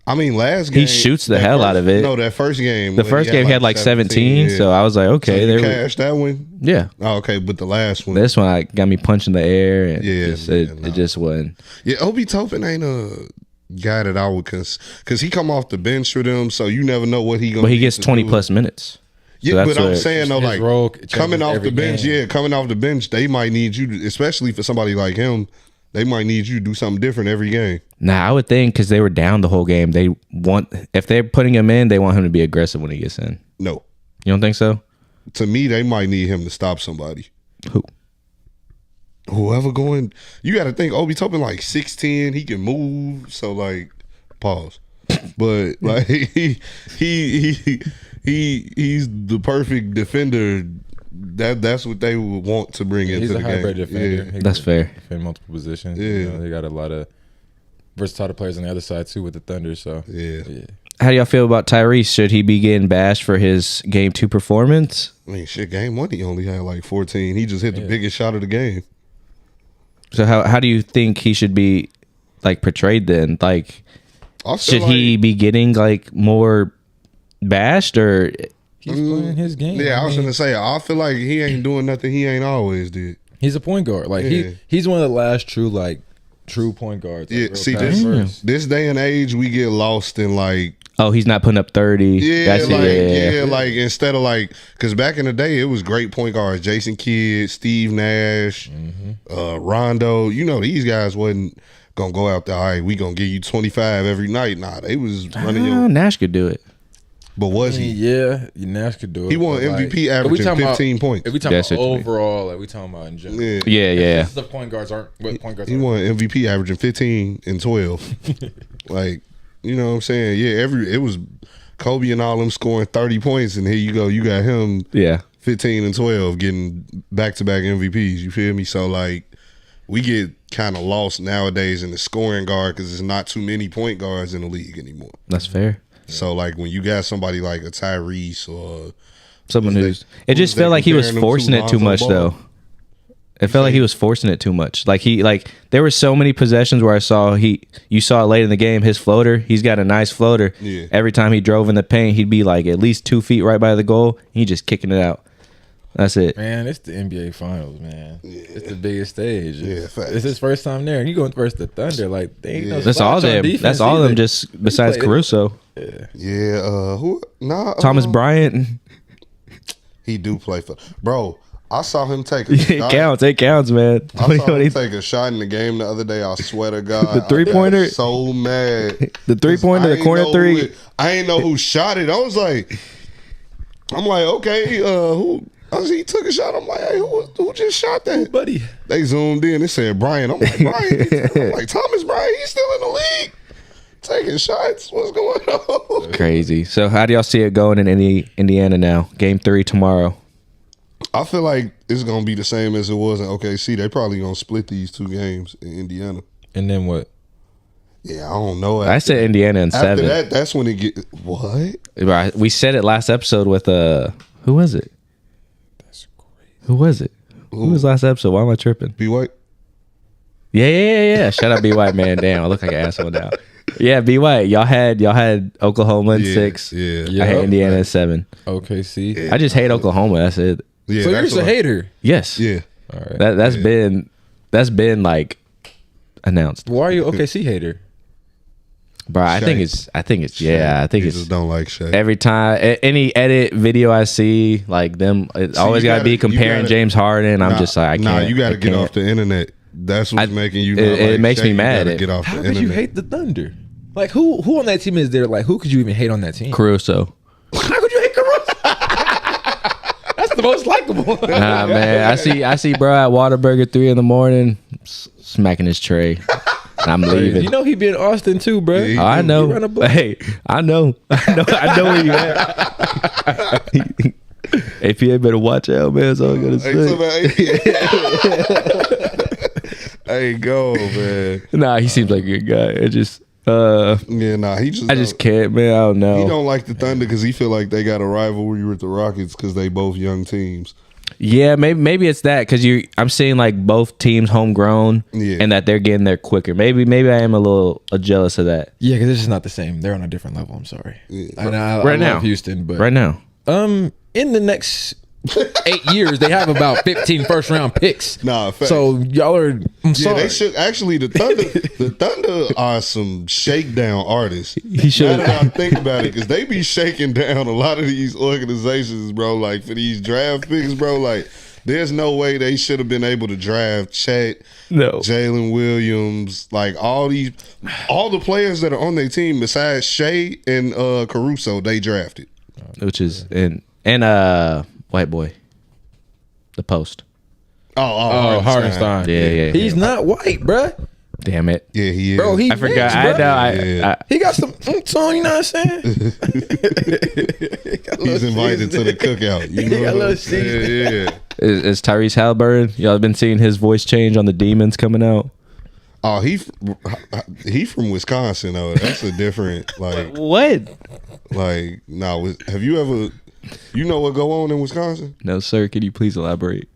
I mean, last game He shoots the that hell first- out of it. No, that first game. The first game he had like 17, yeah. so I was like, So okay, you there we cashed that one. yeah. Oh, okay, but the last one, This one got me punching the air, and Yeah, it just wasn't. yeah, Obi Toppin ain't a guy that I would because he come off the bench for them, so you never know what he gonna. But he need gets to 20 do. plus minutes. Yeah, that's but I'm what- saying though, His like role changes coming off every the bench, game. coming off the bench, they might need you, especially for somebody like him. They might need you to do something different every game. Nah, I would think because they were down the whole game, if they're putting him in, they want him to be aggressive when he gets in. No, You don't think so? to me, they might need him to stop somebody. Who? Whoever going, you got to think Obi Toppin like 6'10", he can move. So like, pause. But like he's the perfect defender. That's what they would want to bring He's into a the hybrid game. defender. Yeah. He That's can fair. Defend multiple positions. Yeah. You know, they got a lot of versatile players on the other side too with the Thunder. So Yeah. How do y'all feel about Tyrese? Should he be getting bashed for his Game 2 performance? I mean, shit, game 1 he only had like 14. He just hit the biggest shot of the game. So how do you think he should be like portrayed then? Like, I feel should he be getting like more bashed or He's playing his game. Yeah, I was mean, gonna say. I feel like he ain't doing nothing he ain't always did. he's a point guard. Like he's one of the last true point guards. Like, Yeah, real see pass first. this day and age, we get lost in like. oh, he's not putting up 30. Yeah, That's like it. yeah, like instead of like, because back in the day it was great point guards: Jason Kidd, Steve Nash, Rondo. You know, these guys wasn't gonna go out there. All right, we gonna give you 25 every night. Nah, they was running Oh, your. Nash could do it. But was I mean, he? yeah, Nash could do it. He won but, like, MVP if we averaging talking 15 about, points. If we talking That's about what you mean. overall, like we talking about in general. Yeah, Yeah. The point guards aren't what point guards he are. won MVP averaging 15 and 12. Like, you know what I'm saying? Yeah, it was Kobe and all them scoring 30 points, and here you go, you got him Yeah. 15 and 12 getting back-to-back MVPs. You feel me? So, like, we get kind of lost nowadays in the scoring guard because there's not too many point guards in the league anymore. That's fair. So, like, when you got somebody like a Tyrese or Someone Who's who's they- it just who's they felt like he was comparing them forcing to? it too Lonzo much Ball? though. It felt like he was forcing it too much. Like there were so many possessions where you saw it late in the game, his floater, he's got a nice floater. Yeah. Every time he drove in the paint, he'd be like at least 2 feet right by the goal. He just kicking it out. That's it. Man, it's the NBA Finals, man. It's the biggest stage. Yeah, facts. It's his first time there, and you going versus the Thunder. Like, they ain't no That's all slouch on them. defense That's all of them. either. Just besides played it. Caruso, yeah, who? Nah, Thomas Bryant. He do play for bro. I saw him take a It shot. counts. It counts, man. I saw him take a shot in the game the other day. I swear to God, The three-pointer? I got so mad. The 3-pointer, I the ain't corner know three. I ain't know who shot it. I'm like, okay, who? He took a shot. I'm like, hey, who just shot that? buddy. They zoomed in. It said Brian. I'm like, Brian. I'm like, Thomas Bryant. He's still in the league, taking shots. What's going on? Crazy. So how do y'all see it going in Indiana now? Game 3 tomorrow. I feel like it's gonna be the same as it was in OKC. They probably gonna split these 2 games in Indiana. And then what? Yeah, I don't know. I said Indiana in After 7. that, that's when it get what? Right. We said it last episode with who was it? That's crazy. Who was it? Who was last episode? Why am I tripping? B White. Yeah. Shout out B White, man. Damn, I look like an asshole now. Yeah, B White. Y'all had Oklahoma in 6. Yeah. I had Yup. Indiana in 7. OKC. I just hate Oklahoma. That's it. Yeah. So you're that's just a what- hater. Yes. Yeah. All right. That's been like announced. Why are you OKC hater? Bro, I think Shaq. it's I think He it's just don't like Shaq. every time any edit video I see like them, it's always you got to be you comparing gotta- James Harden. I'm just like I can't. you got to I get can't. off the internet. That's what's making you. Not it like makes Shaq. me You mad. gotta get off How the could internet. you hate the Thunder? Like who on that team is there? Like who could you even hate on that team? Caruso. How could you hate Caruso? That's the most likable. Nah, man. I see bro at Whataburger 3 a.m, smacking his tray. And I'm leaving. You know he be in Austin too, bro. Yeah, he Oh, I He know. run a block. Hey, I know where you at. APA better watch out, man. That's all I'm gonna Hey, say. hey, go, man. Nah, he seems like a good guy. It just, Yeah, nah, he just. I just can't, man. I don't He know. don't like the Thunder because he feel like they got a rivalry with the Rockets because they both young teams. Yeah, maybe it's that because I'm seeing like both teams homegrown, Yeah. and that they're getting there quicker. Maybe I am a little jealous of that Yeah, because it's just not the same. They're on a different level. I'm sorry. And I Right love now. Houston, but right now. in the next 8 years, they have about 15 first round picks. Nah, facts. So y'all are. I'm Yeah, sorry. they should actually. The Thunder are some shakedown artists. He should. Now that I think about it, because they be shaking down a lot of these organizations, bro. Like for these draft picks, bro. Like there's no way they should have been able to draft Chet, No. Jalen Williams, like all the players that are on their team besides Shea and Caruso, they drafted. Which is and white boy, the post. Oh, Hardenstein. Yeah. He's not white, bruh. Damn it. Yeah, he is. Bro, he I forgot. mixed, I bruh. know. Yeah. He got some on, you know what I'm saying? He's invited to the cookout. You know He got a what I'm little saying? Yeah. Is Tyrese Halliburton? Y'all been seeing his voice change on the Demons coming out? Oh, he from Wisconsin though. That's a different like What? have you ever you know what go on in Wisconsin? No, sir. Can you please elaborate?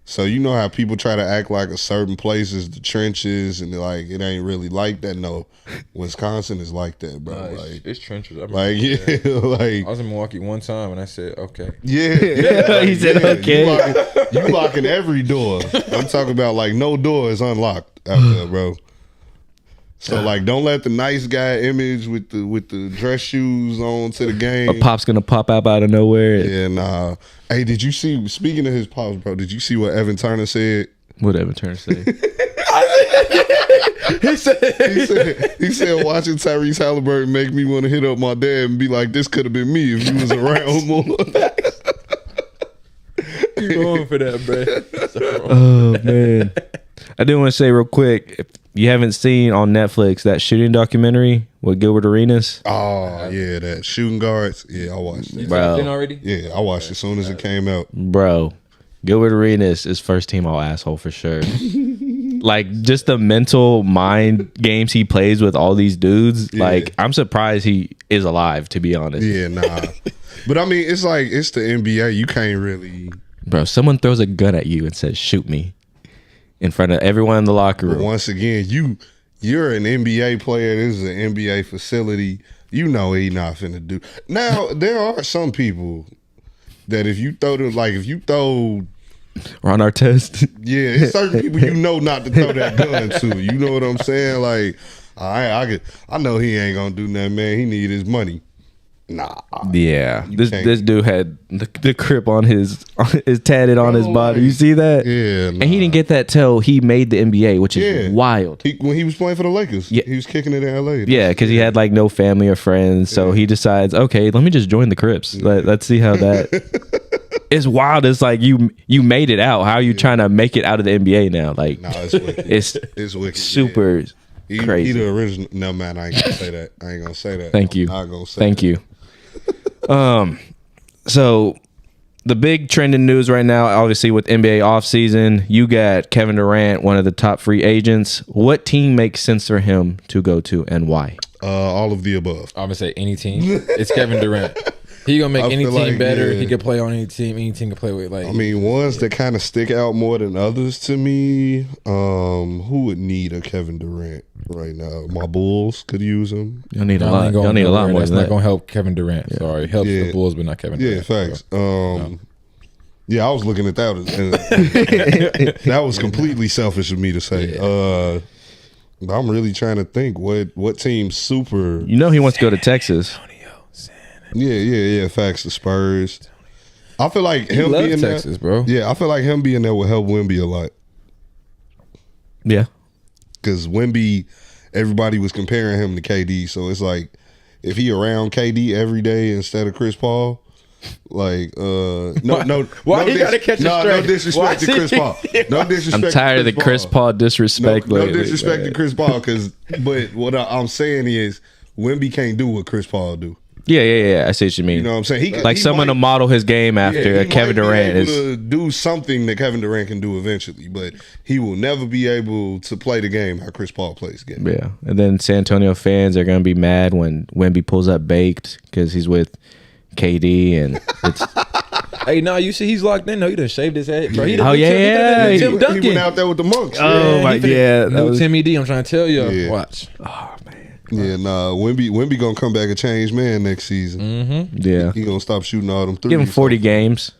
So you know how people try to act like a certain place is the trenches and like it ain't really like that. No, Wisconsin is like that, bro. Like it's trenches. I like yeah, like I was in Milwaukee one time and I said, okay. yeah. Like, He said, okay. You locking every door. I'm talking about like no door is unlocked out there, bro. So like, don't let the nice guy image with the dress shoes on to the game. A pop's gonna pop out of nowhere. Yeah, nah. Hey, did you see? Speaking of his pops, bro, did you see what Evan Turner said? What Evan Turner say? He said, watching Tyrese Halliburton make me want to hit up my dad and be like, this could have been me if he was around more. You going for that, bro? Oh man, I do want to say real quick, if you haven't seen on Netflix that shooting documentary with Gilbert Arenas, Oh yeah, that shooting guards. Yeah, I watched it. Bro. Been already? Yeah, I watched it as soon as it came out. bro, Gilbert Arenas is first team all asshole for sure. Like just the mental mind games he plays with all these dudes. Yeah. Like I'm surprised he is alive, to be honest. Yeah, nah. But I mean, it's like it's the NBA. You can't really. Bro, someone throws a gun at you and says, "Shoot me," in front of everyone in the locker But room. once again, you're an NBA player. This is an NBA facility. You know he not finna do. Now there are some people that if you throw Ron Artest. yeah, it's certain people you know not to throw that gun to. You know what I'm saying? Like I know he ain't gonna do nothing, man. He need his money. Nah. Yeah, this can't- dude had the crip on his tatted on his body. You see that? Yeah, And he didn't get that till he made the NBA, which is wild. When he was playing for the Lakers, Yeah. he was kicking it in LA. Yeah, because he had like no family or friends, so he decides, okay, let me just join the Crips. Let's see how that. It's wild. It's like you made it out. How are you trying to make it out of the NBA now? Like Nah, it's wicked. it's wicked. super Yeah. crazy. He the original. No man, I ain't gonna say that. I ain't gonna say that. Thank you. I'm not gonna say Thank that. you. So the big trending news right now, obviously with NBA offseason, you got Kevin Durant, one of the top free agents. What team makes sense for him to go to and why? All of the above. I'm gonna say any team. It's Kevin Durant. He gonna make I any feel team like, better. yeah. He can play on any team. Any team can play with. Like I mean, ones that kind of stick out more than others to me. Who would need a Kevin Durant right now? My Bulls could use him. You'll need a Y'all lot. ain't going You'll need a lot nowhere. more That's than not that. gonna help Kevin Durant. Sorry, it helps Yeah. the Bulls, but not Kevin Yeah, Durant. facts. Yeah, I was looking at that. That was completely selfish of me to say. But I'm really trying to think what team super. You know he wants to go to Texas. Yeah. Facts. The Spurs. I feel like him love being Texas, there, bro. Yeah, I feel like him being there will help Wemby a lot. Yeah. Because Wemby, everybody was comparing him to KD, so it's like if he around KD every day instead of Chris Paul, like no. Why no you gotta catch it no straight? disrespect to Why- Chris Paul. No disrespect. I'm tired of the to Chris Paul disrespect No lately. disrespect to man. Chris Paul, but what I'm saying is Wemby can't do what Chris Paul do. Yeah. I see what you mean. You know what I'm saying? Like someone to model his game after he Kevin might be Durant able is. to do something that Kevin Durant can do eventually, but he will never be able to play the game how Chris Paul plays the game. Yeah, and then San Antonio fans are gonna be mad when Wemby pulls up baked because he's with KD and it's. Hey, no, you see he's locked in. No, he done shaved his head, bro. He done Oh, Tim- he yeah. done He Tim Duncan. He went out there with the monks. Oh my he finna- yeah, that New was, Timmy D. I'm trying to tell you. Yeah. Watch. Yeah, nah. Wemby gonna come back a changed man next season. yeah. He gonna stop shooting all them threes. Give him 40 games,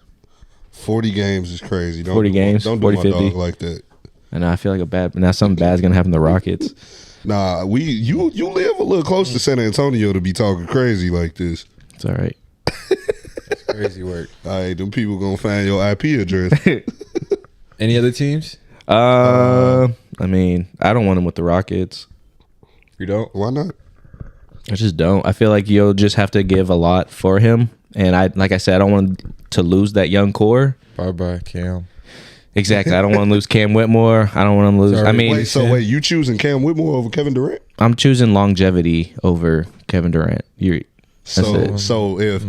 40 games is crazy. Don't 40 do games, Don't 40, do my 50. dog like that. and I feel like a bad. Now something bad's gonna happen to the Rockets. Nah, you live a little close to San Antonio to be talking crazy like this. It's all right. Crazy work. All right, them people gonna find your IP address. Any other teams? I mean, I don't want him with the Rockets. You don't. Why not? I just don't. I feel like you'll just have to give a lot for him, and like I said, I don't want to lose that young core. Bye, Cam. Exactly. I don't want to lose Cam Whitmore. I don't want to lose. Sorry. I mean, Wait, you choosing Cam Whitmore over Kevin Durant? I'm choosing longevity over Kevin Durant. So it.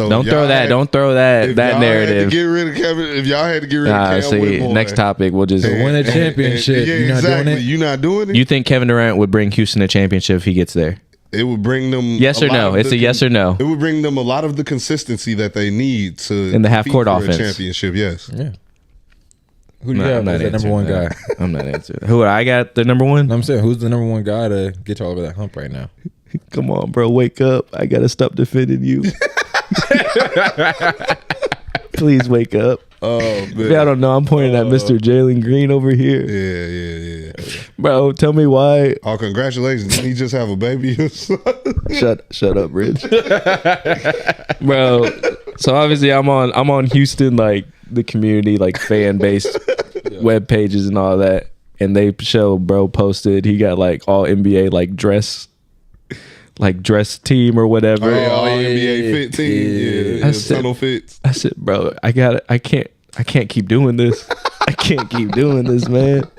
Don't throw that. Don't throw that narrative. Get rid of Kevin. If y'all had to get rid of Cam See, Whitmore, next topic. We'll just. Win a championship. Yeah, You're not exactly. doing it. You not doing it. You think Kevin Durant would bring Houston a championship if he gets there? It would bring them. Yes or no? It's a yes or no. It would bring them a lot of the consistency that they need to In the half compete court for a offense. championship. Yes. Yeah. Who do you have as the number one guy? I'm not answering. Who I got the number one? I'm saying, who's the number one guy to get you all over that hump right now? Come on, bro, wake up! I gotta stop defending you. Please wake up. Oh man. If y'all don't know, I'm pointing at Mr. Jalen Green over here. Yeah. Bro, tell me why. Oh, congratulations! Didn't he just have a baby? Shut up, Rich. Bro, so obviously I'm on Houston, like the community, like fan based web pages and all that, and they show bro posted he got like all NBA like dress team or whatever. Oh, yeah, all NBA fit team. Yeah, tunnel fits. I said, bro, I can't keep doing this. I can't keep doing this, man.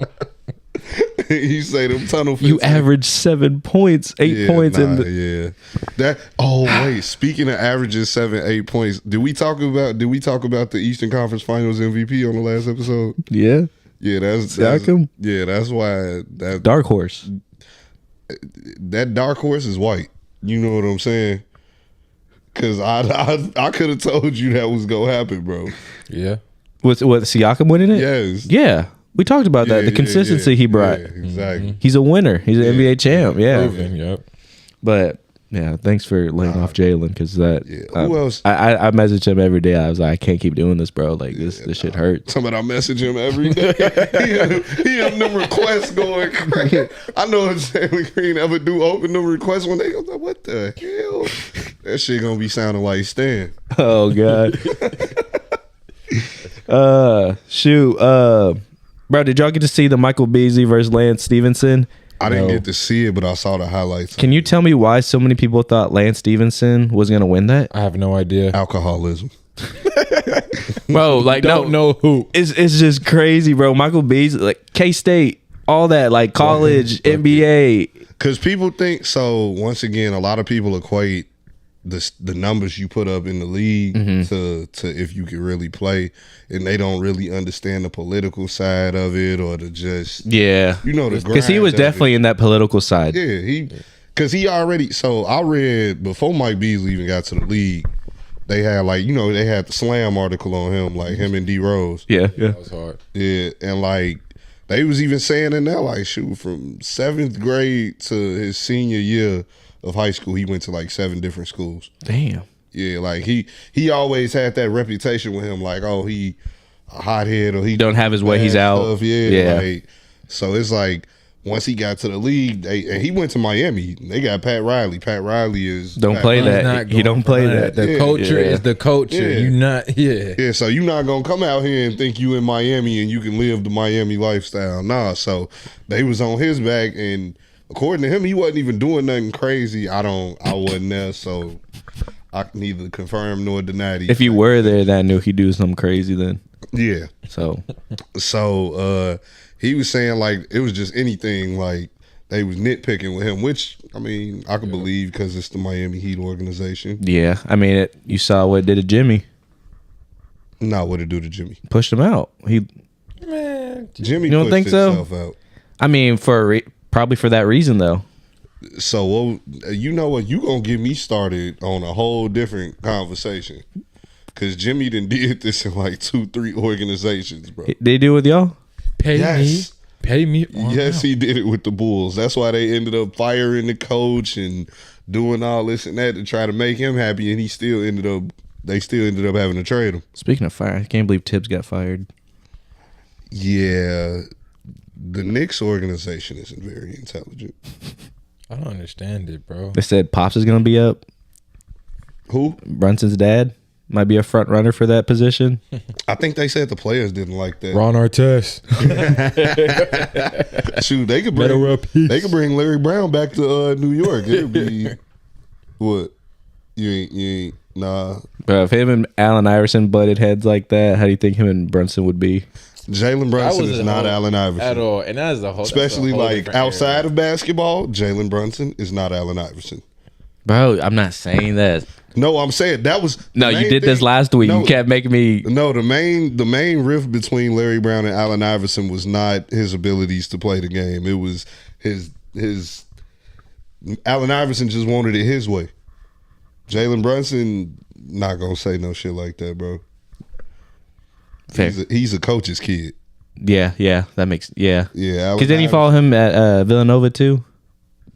You say them tunnel fits. You average 7 points, 8 points in the that. Oh wait, speaking of averages 7, 8 points, did we talk about the Eastern Conference Finals MVP on the last episode? Yeah. Yeah, that's Siakam? Yeah, that's why that Dark horse. That dark horse is white. You know what I'm saying? Because I could have told you that was gonna happen, bro. Yeah. What Siakam winning it? Yes. Yeah. We talked about that. The consistency he brought. Yeah, exactly. He's a winner. He's an NBA champ. Yeah. Proven, yep. But yeah, thanks for laying off Jalen because that. Yeah. Who else? I message him every day. I was like, I can't keep doing this, bro. Like this shit hurts. Somebody I message him every day. he have them requests going crazy. I know if Jalen Green ever do open them requests one day, I'm like, what the hell? That shit gonna be sounding like Stan. Oh god. Shoot. Bro, did y'all get to see the Michael Beasley versus Lance Stevenson? I didn't get to see it, but I saw the highlights. Can you tell me why so many people thought Lance Stevenson was gonna win that? I have no idea. Alcoholism. Bro, like Don't know who. It's just crazy, bro. Michael Beasley, like K-State, all that, like college, NBA. Because people think so. Once again, a lot of people equate the numbers you put up in the league to if you can really play, and they don't really understand the political side of it or the just because he was definitely in that political side. Yeah, because he already. So I read before Mike Beasley even got to the league, they had they had the Slam article on him, like him and D Rose. Yeah. That was hard. Yeah, and like they was even saying in there, like, shoot, from 7th grade to his senior year of high school, he went to like 7 different schools. Damn. Yeah, like he always had that reputation with him, like, oh, he a hothead or he don't have his way, he's out. Stuff. Yeah. Like, so it's like once he got to the league, and he went to Miami. They got Pat Riley. Pat Riley is don't play that. He don't play that. The culture is the culture. Yeah. You not Yeah, so you're not gonna come out here and think you in Miami and you can live the Miami lifestyle. Nah, so they was on his back, and according to him, he wasn't even doing nothing crazy. I wasn't there, so I can neither confirm nor deny these. If you were there, that knew he'd do something crazy then. Yeah. So he was saying like it was just anything, like they was nitpicking with him, which I mean I can believe because it's the Miami Heat organization. Yeah, I mean you saw what it did to Jimmy. Not what it do to Jimmy. Pushed him out. Jimmy. You don't pushed think so? himself out. I mean, probably for that reason though. So you know what? You gonna get me started on a whole different conversation. Cause Jimmy done did this in like 2-3 organizations, bro. They do with y'all? Pay me. Yes, he did it with the Bulls. That's why they ended up firing the coach and doing all this and that to try to make him happy, and they still ended up having to trade him. Speaking of fire, I can't believe Tibbs got fired. Yeah, the Knicks organization isn't very intelligent. I don't understand it, bro. They said Pops is gonna be up. Who? Brunson's dad might be a front runner for that position. I think they said the players didn't like that. Ron Artest. Shoot, they could bring Larry Brown back to New York. It would be what? You ain't nah. Bro, if him and Allen Iverson butted heads like that, how do you think him and Brunson would be? Jalen Brunson is not Allen Iverson at all, and that is a whole. Especially like outside of basketball, Jalen Brunson is not Allen Iverson. Bro, I'm not saying that. No, I'm saying that was no. You did this last week. You kept making me. No, the main rift between Larry Brown and Allen Iverson was not his abilities to play the game. It was his. Allen Iverson just wanted it his way. Jalen Brunson not gonna say no shit like that, bro. Fair. He's a coach's kid. Yeah, that makes Yeah, Because then you follow him at Villanova too.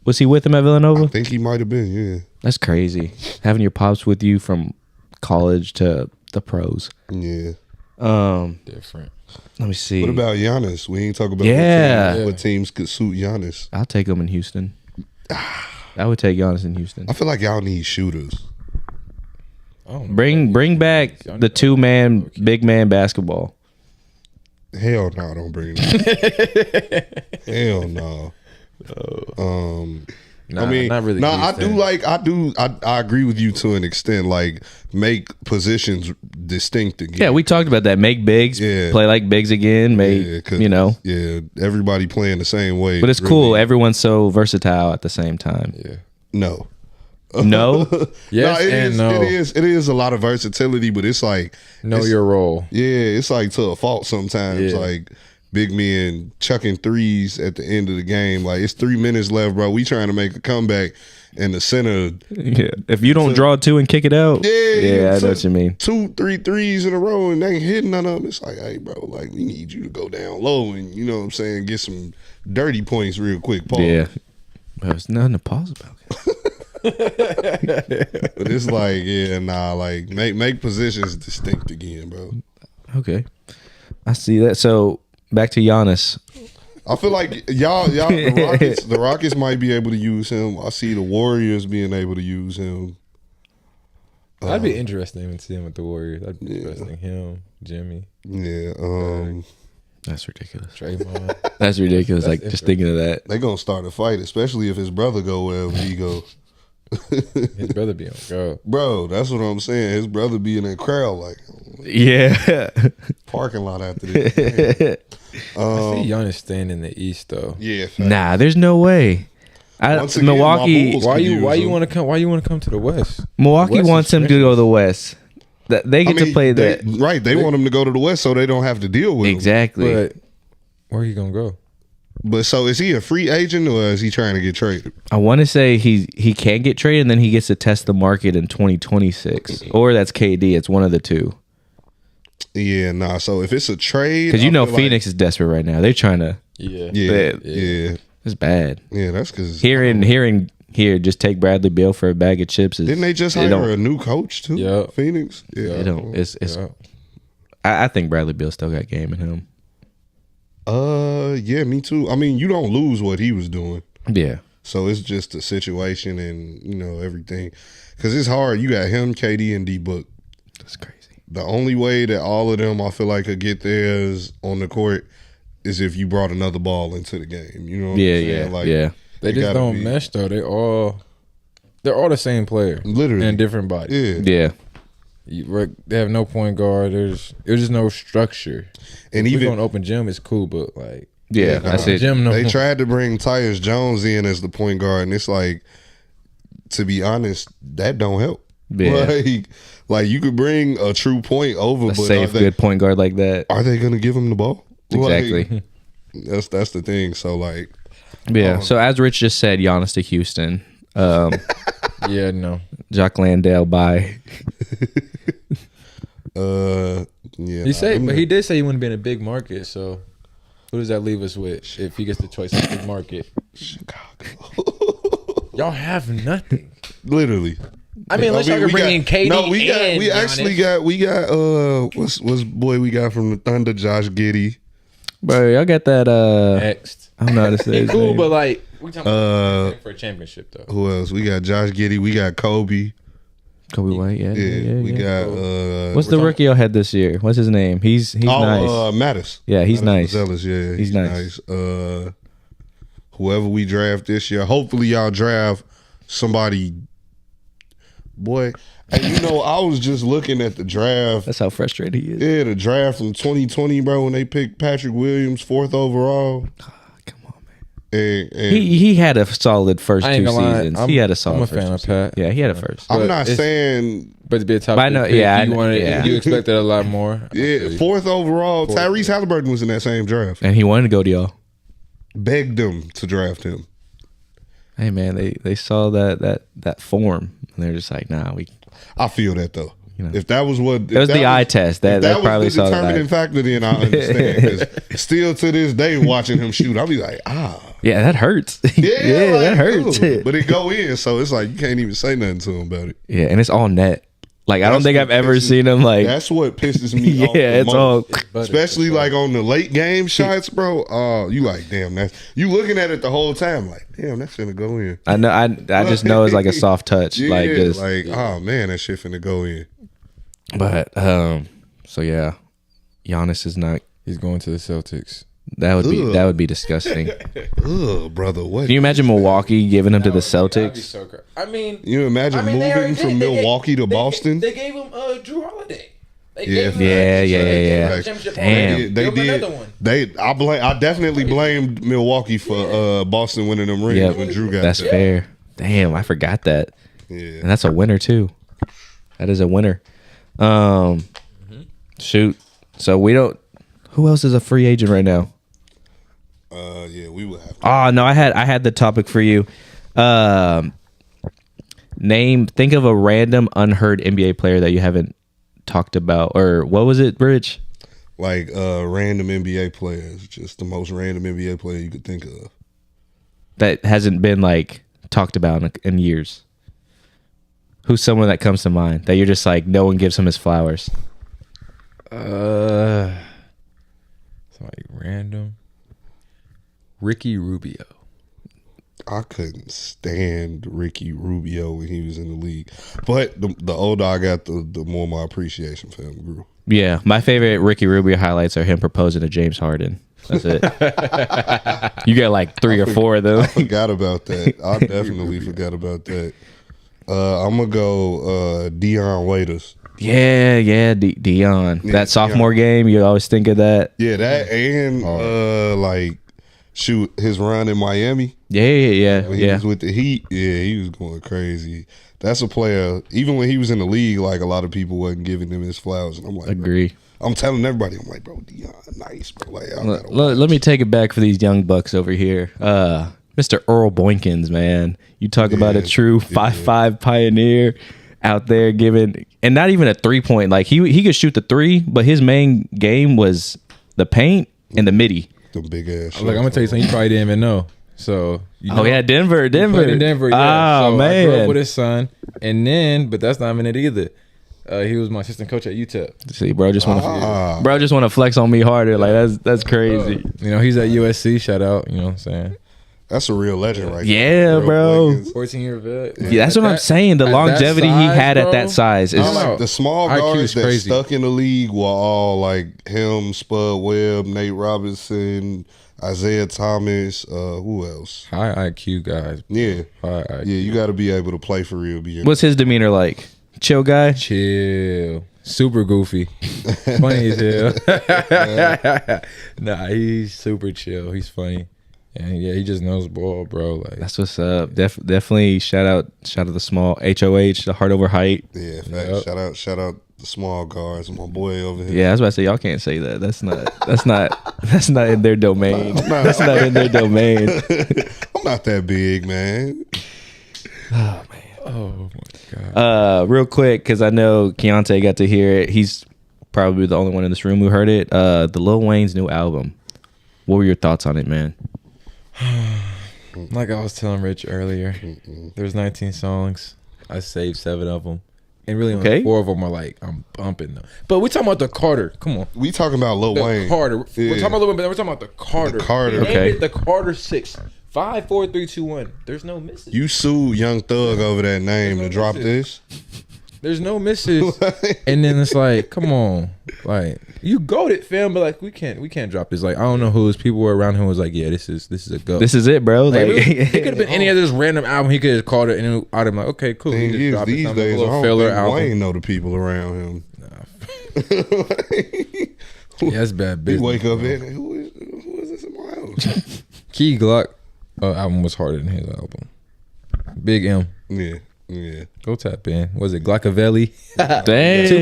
Was he with him at Villanova? I think he might have been. Yeah. That's crazy. Having your pops with you from college to the pros. Yeah. Different. Let me see. What about Giannis? We ain't talk about what teams could suit Giannis. I'll take him in Houston. I would take Giannis in Houston. I feel like y'all need shooters. Bring back the 2-man big man basketball. Hell no, don't bring that. Hell no. Nah, I mean, not really. I agree with you to an extent. Like, make positions distinct again. Yeah, we talked about that. Make bigs, play like bigs again. Yeah, everybody playing the same way. But it's really cool. Everyone's so versatile at the same time. Yeah. No. No? Yes, no. It is a lot of versatility, but it's like know your role. Yeah, it's like to a fault sometimes. Yeah. Like big men chucking threes at the end of the game. Like, it's 3 minutes left, bro. We trying to make a comeback, and the center. Yeah, if you don't draw 2 and kick it out. Yeah, I know what you mean. 2-3 threes in a row, and they ain't hitting none of them. It's like, hey, bro, like, we need you to go down low, and you know what I'm saying, get some dirty points real quick. Pause. Yeah, there's nothing to pause about. But it's like, like make positions distinct again, bro. Okay, I see that. So back to Giannis. I feel like y'all the Rockets might be able to use him. I see the Warriors being able to use him. That'd be interesting to see him with the Warriors. That'd be interesting. Him, Jimmy. Yeah. That's ridiculous. Draymond. That's ridiculous. Like, just thinking of that. They gonna start a fight, especially if his brother go wherever he go. His brother be on go. Bro, that's what I'm saying. His brother be in that crowd, like, yeah, parking lot after this. I see Giannis staying in the East though. Yeah. Nah, there's no way. Once again, Milwaukee. Why you want to come? Why you want to come to the West? Milwaukee West wants him to go to the West. They get to play that. Right. They want him to go to the West so they don't have to deal with him. Exactly. But where are you gonna go? But so is he a free agent or is he trying to get traded? I want to say he can get traded and then he gets to test the market in 2026. Or that's KD. It's one of the two. Yeah, nah. So if it's a trade, because Phoenix is desperate right now. They're trying to. Yeah. It's bad. Yeah, that's because hearing just take Bradley Beal for a bag of chips. Didn't they just hire a new coach too? Yeah, Phoenix. Yeah, they don't. I think Bradley Beal still got game in him. Yeah, me too. I mean, you don't lose what he was doing. Yeah. So it's just a situation and everything. Because it's hard. You got him, KD, and D-Book. That's crazy. The only way that all of them I feel like could get theirs on the court is if you brought another ball into the game. You know what I'm saying? Yeah. Like, yeah. They just don't mesh though. They're all the same player, literally, and different bodies. Yeah. They have no point guard. There's just no structure. And even an open gym is cool, but like that's it. Gym they tried to bring Tyus Jones in as the point guard, and it's like, to be honest, that don't help. Yeah. Like you could bring a true point over, but safe, good point guard like that. Are they gonna give him the ball? Exactly. That's the thing. So like, so as Rich just said, Giannis to Houston. Yeah, no. Jock Landale, bye. Yeah. But he did say he wouldn't be in a big market. So, who does that leave us with if he gets the choice of a big market? Chicago. Y'all have nothing. Literally. I mean, unless y'all can bring in KD. No, we got what's boy we got from the Thunder, Josh Giddey. Bro, y'all got that Next. I don't know how to say his cool, name. but like we talking about for a championship though. Who else? We got Josh Giddey. We got Kobe. Kobe White, yeah. We got what's the rookie y'all had this year? What's his name? He's nice. Mattis. Yeah, he's nice. Yeah, he's nice. Whoever we draft this year, hopefully y'all draft somebody. Boy, and I was just looking at the draft. That's how frustrated he is. Yeah, the draft from 2020, bro, when they picked Patrick Williams 4th overall. Come on, man. And he had a solid first 2 seasons. I'm a fan of Pat. Yeah, he had a first. I'm not saying, but to be a top I know, pick, you expected a lot more. Yeah, 4th overall. Tyrese Halliburton was in that same draft, and he wanted to go to y'all. Begged them to draft him. Hey man, they saw that form and they're just like, nah, we. I feel that though. If that was what that was the eye test. That probably was the saw determining factor. Then I understand. 'Cause still to this day, watching him shoot, I'll be like, yeah, that hurts. Yeah, like, that hurts. But it go in, so it's like you can't even say nothing to him about it. Yeah, and it's all net. Like I don't think I've ever seen him like. That's what pisses me off. Yeah, it's most. all. Especially like on the late game shots, bro. You like, damn, that's you looking at it the whole time, like, damn, that's finna go in. I know. I just know it's like a soft touch, Yeah, like just. oh man, that shit finna go in. But so yeah, Giannis is not. He's going to the Celtics. That would be disgusting. Ugh, brother, what? Can you imagine Milwaukee giving him to the Celtics? So I mean, You imagine moving from Milwaukee to Boston? They gave him Drew Holiday. Yeah. Damn. They did. I definitely blamed Milwaukee for Boston winning them rings when Drew got That's there. fair. Damn, I forgot that. Yeah. And that's a winner too. That is a winner. Shoot. So we don't. Who else is a free agent right now? Yeah, we would have to. Oh no, I had the topic for you. Think of a random unheard NBA player that you haven't talked about, or what was it, Rich? Like random NBA players, just the most random NBA player you could think of. That hasn't been like talked about in years. Who's someone that comes to mind that you're just like no one gives him his flowers? It's like random. Ricky Rubio. I couldn't stand Ricky Rubio when he was in the league, but the older I got, the more my appreciation for him grew. Yeah, my favorite Ricky Rubio highlights are him proposing to James Harden. That's it. You get like 3 or 4 of them. I forgot about that. I definitely forgot about that. I'm gonna go Dion Waiters. Yeah, Dion. Yeah, that sophomore game, you always think of that. Yeah, that and like shoot his run in Miami. Yeah. When he was with the Heat, he was going crazy. That's a player. Even when he was in the league, like a lot of people wasn't giving him his flowers. And I'm like, agree. Bro, I'm telling everybody, I'm like, bro, Dion, nice, bro. Like, let me take it back for these young bucks over here. Mr. Earl Boykins, man. You talk about a true 5'5" pioneer out there giving, and not even a 3-point. Like he could shoot the 3, but his main game was the paint and the midi. The big ass. Look, I'm gonna tell you something you probably didn't even know. So Denver. He played in Denver. Yeah. Oh so man, I grew up with his son, and then, but that's not even it either. He was my assistant coach at UTEP. See, bro, just want to flex on me harder. Like that's crazy. He's at USC. Shout out. You know what I'm saying? That's a real legend, right? Yeah, bro. 14-year vet. Yeah, that's what I'm saying. The longevity he had at that size is like the small guards that crazy. Stuck in the league were all like him, Spud Webb, Nate Robinson, Isaiah Thomas. Who else? High IQ guys. Yeah, High IQ. yeah. You got to be able to play for real. What's his demeanor like? Chill guy? Chill. Super goofy. Funny as hell. Nah, he's super chill. He's funny. And yeah, he just knows ball, bro. Like that's what's up. Definitely shout out the small HOH, the heart over height. Yeah, facts. Shout out the small guards, my boy over here. Yeah, that's what I say. Y'all can't say that. That's not in their domain. That's not in their domain. I'm not that big, man. Oh man. Oh my god. Real quick, because I know Keonte got to hear it. He's probably the only one in this room who heard it. The Lil Wayne's new album. What were your thoughts on it, man? Like I was telling Rich earlier, there's 19 songs. I saved 7 of them, and really only 4 of them are like I'm bumping them. But we talking about the Carter. Come on, we talking about Lil Wayne. Carter. Yeah. We're talking about Lil Wayne, but we're talking about the Carter. The Carter. Okay. The Carter 6. 5, 4, 3, 2, 1. There's no misses. You sued Young Thug over that name to drop this. There's no misses. And then it's like, come on, like you goated, fam, but like we can't drop this. Like I don't know whose people were around him who was like, yeah, this is a go. This is it, bro. Like, it could have been any other random album. He could have called it and I'd have been like, okay, cool. Thing is, these days, I don't think Wayne know the people around him. Yeah, that's bad business. You wake up in who is this in my house? Key Glock album was harder than his album. Big M. Yeah. Go tap in. Was it Glockavelli? dang.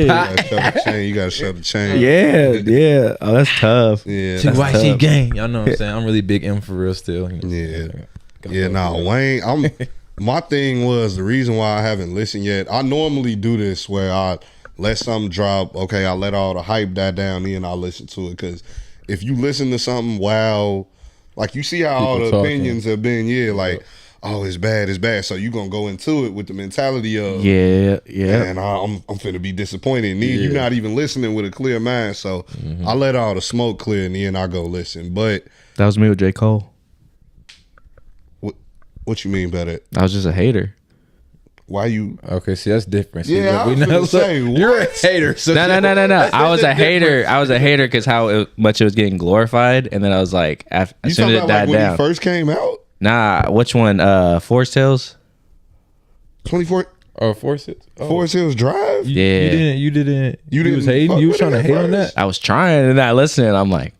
You gotta shut the chain. Yeah. Oh, that's tough. Yeah. Two YC gang. Y'all know what I'm saying? I'm really big M for real still. Wayne. My thing was the reason why I haven't listened yet. I normally do this where I let something drop. Okay, I let all the hype die down, then I'll listen to it. Because if you listen to something while, like, you see how all the opinions have been, like, oh, it's bad. So you gonna go into it with the mentality of, man, I'm finna be disappointed. And then you're not even listening with a clear mind. So I let all the smoke clear, and then I go listen. But that was me with J. Cole. What you mean by that? I was just a hater. Why you? Okay, see, that's different. See, Yeah, we know you're a hater. So No. I was a hater. I was a hater because much it was getting glorified, and then I was like, as soon as it died when down. he first came out? Nah, which one? Forest Hills. 24. Forest Hills. Forest Hills Drive. Yeah, You didn't. You was didn't hating. fuck You was with trying to it at hate on first? that. I was trying and not listening. I'm like,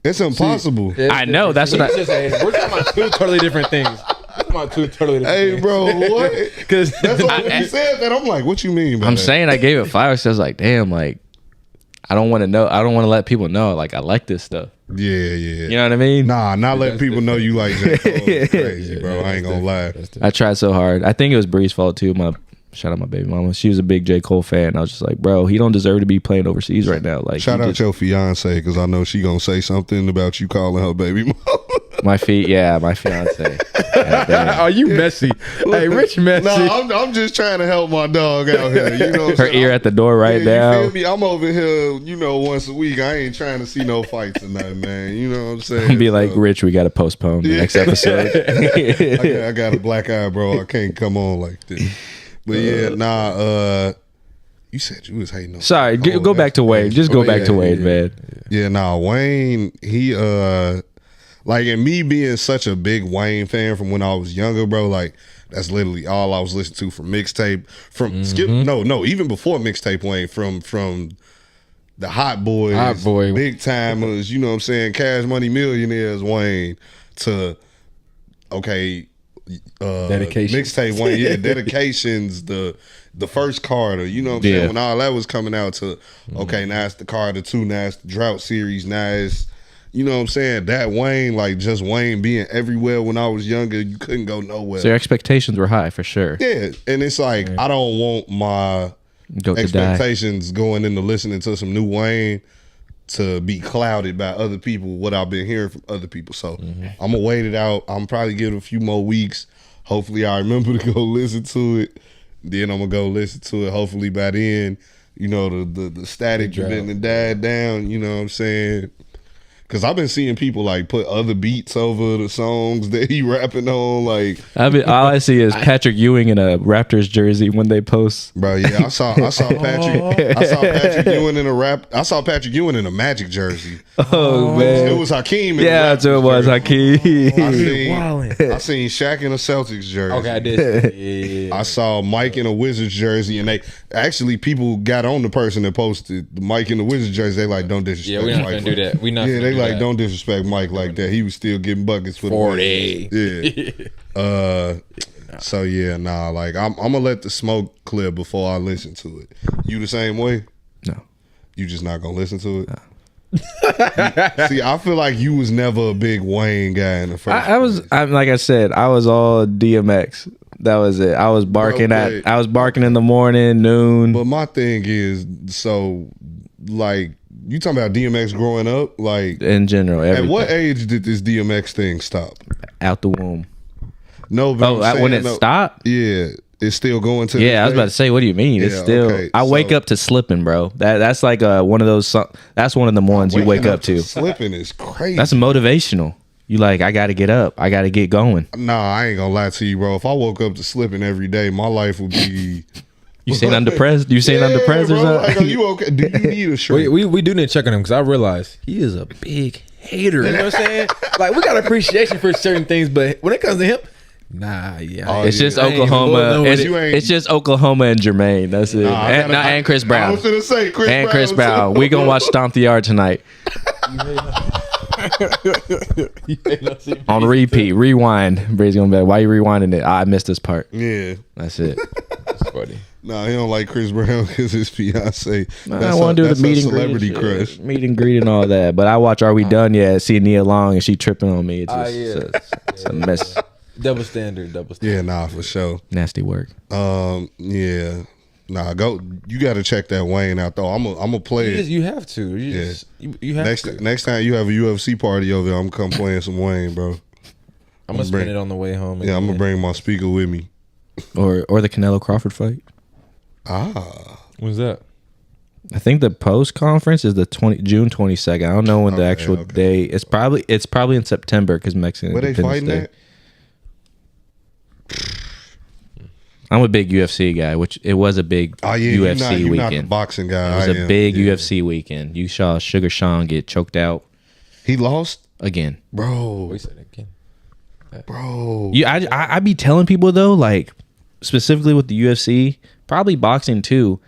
It's impossible. I know. That's what He's just a hater. We're talking about two totally different things. We're talking about two totally different Hey, things. bro, what? Because That's what when you said that. I'm like, what you mean by I'm that? saying I gave it 5 stars. Like, damn, like, I don't want to know. I don't want to let people know. Like, I like this stuff. Yeah. You know what I mean? Nah, not letting people know you like J. Cole is crazy, bro. I ain't gonna lie. I tried so hard. I think it was Bree's fault too. Shout out my baby mama. She was a big J. Cole fan. I was just like, bro, he don't deserve to be playing overseas right now. Like, Shout out your fiance, because I know she gonna say something about you calling her baby mama. my fiance. Oh, you messy. Hey, Rich messy. No, I'm just trying to help my dog out here. You know what I'm Her ear at the door right now. You feel me? I'm over here, once a week. I ain't trying to see no fights or nothing, man. You know what I'm saying? Be like, Rich, we got to postpone the next episode. I got a black eye, bro. I can't come on like this. But yeah, you said you was hating on. Sorry, go back to Wayne. Just go back to Wayne, man. Yeah, Wayne, he like, and me being such a big Wayne fan from when I was younger, bro, like, that's literally all I was listening to from mixtape. Even before mixtape Wayne, from the Hot Boys, Big Timers, you know what I'm saying, Cash Money Millionaires Wayne, to Dedication. mixtape Wayne, Dedications, the first Carter, you know what I'm saying, when all that was coming out to, now it's the Carter 2, now it's the Drought series, now it's, you know what I'm saying, that Wayne, like, just Wayne being everywhere when I was younger, you couldn't go nowhere. So your expectations were high for sure. Yeah, and it's like, I don't want my expectations going into listening to some new Wayne to be clouded by other people, what I've been hearing from other people. So I'm gonna wait it out. I'm probably give it a few more weeks. Hopefully I remember to go listen to it. Then I'm gonna go listen to it. Hopefully by then, the static didn't die down, you know what I'm saying? Because I've been seeing people like put other beats over the songs that he rapping on. Like, all I see is Patrick Ewing in a Raptors jersey when they post. Bro, yeah, I saw Patrick. I saw Patrick Ewing in I saw Patrick Ewing in a Magic jersey. Oh man, it was Hakeem. Yeah, that's what it was. Hakeem. I seen Shaq in a Celtics jersey. Okay, I did. Yeah. I saw Mike in a Wizards jersey, and people got on the person that posted the Mike in the Wizards jersey. They like, don't disrespect. Yeah, we're not Mike gonna do that. We not. Yeah, they like, don't disrespect Mike like that. He was still getting buckets for 40. The yeah. So yeah, like, I'm gonna let the smoke clear before I listen to it. You the same way? No. You just not gonna listen to it? No. See, I feel like you was never a big Wayne guy in the first. Like I said, I was all DMX. That was it. I was barking in the morning, noon. But my thing is, so, like, you talking about DMX growing up, like, in general. Everything. At what age did this DMX thing stop? Out the womb. No, but when it stopped? Yeah. It's still going to. Yeah, I was about to say, what do you mean? It's still. Okay, I wake up to Slipping, bro. That's like one of those. That's one of the ones you wake up to. Slipping is crazy. That's motivational. You like, I got to get up. I got to get going. Nah, I ain't gonna lie to you, bro. If I woke up to Slipping every day, my life would be. You saying undepressed? You saying undepressed or something? Like, are you okay? Do you need a shrink? We do need to check on him, because I realized he is a big hater. You know what I'm saying? Like, we got appreciation for certain things, but when it comes to him. Nah, yeah. It's just Oklahoma. It's just Oklahoma and Jermaine. That's it. And Chris Brown. I was gonna say Chris Brown. We gonna watch Stomp the Yard tonight. On repeat, rewind. Bree's gonna be like, why you rewinding it? I missed this part. Yeah, that's it. That's funny. Nah, he don't like Chris Brown because his fiance. I want to do the meet and celebrity greet, crush, meet and greet, and all that. But I watch Are We Done Yet? See Nia Long and she tripping on me. It's a mess. Double standard. Yeah, nah, for sure. Nasty work. Yeah. Nah, go. You got to check that Wayne out though. I'm gonna play it. You have to. You have to. Next time you have a UFC party over there, I'm gonna come playing some Wayne, bro. I'm gonna spin it on the way home. Yeah, I'm gonna bring my speaker with me. Or the Canelo Crawford fight. When's that? I think the post conference is the June 22nd. I don't know when the actual day. It's probably in September because Mexican. Where they fighting Day. at? I'm a big UFC guy, which it was a big UFC you're weekend. not the boxing guy. It was a big UFC weekend. You saw Sugar Sean get choked out. He lost again, bro. Wait a second, again, bro. I be telling people though, like specifically with the UFC, probably boxing too.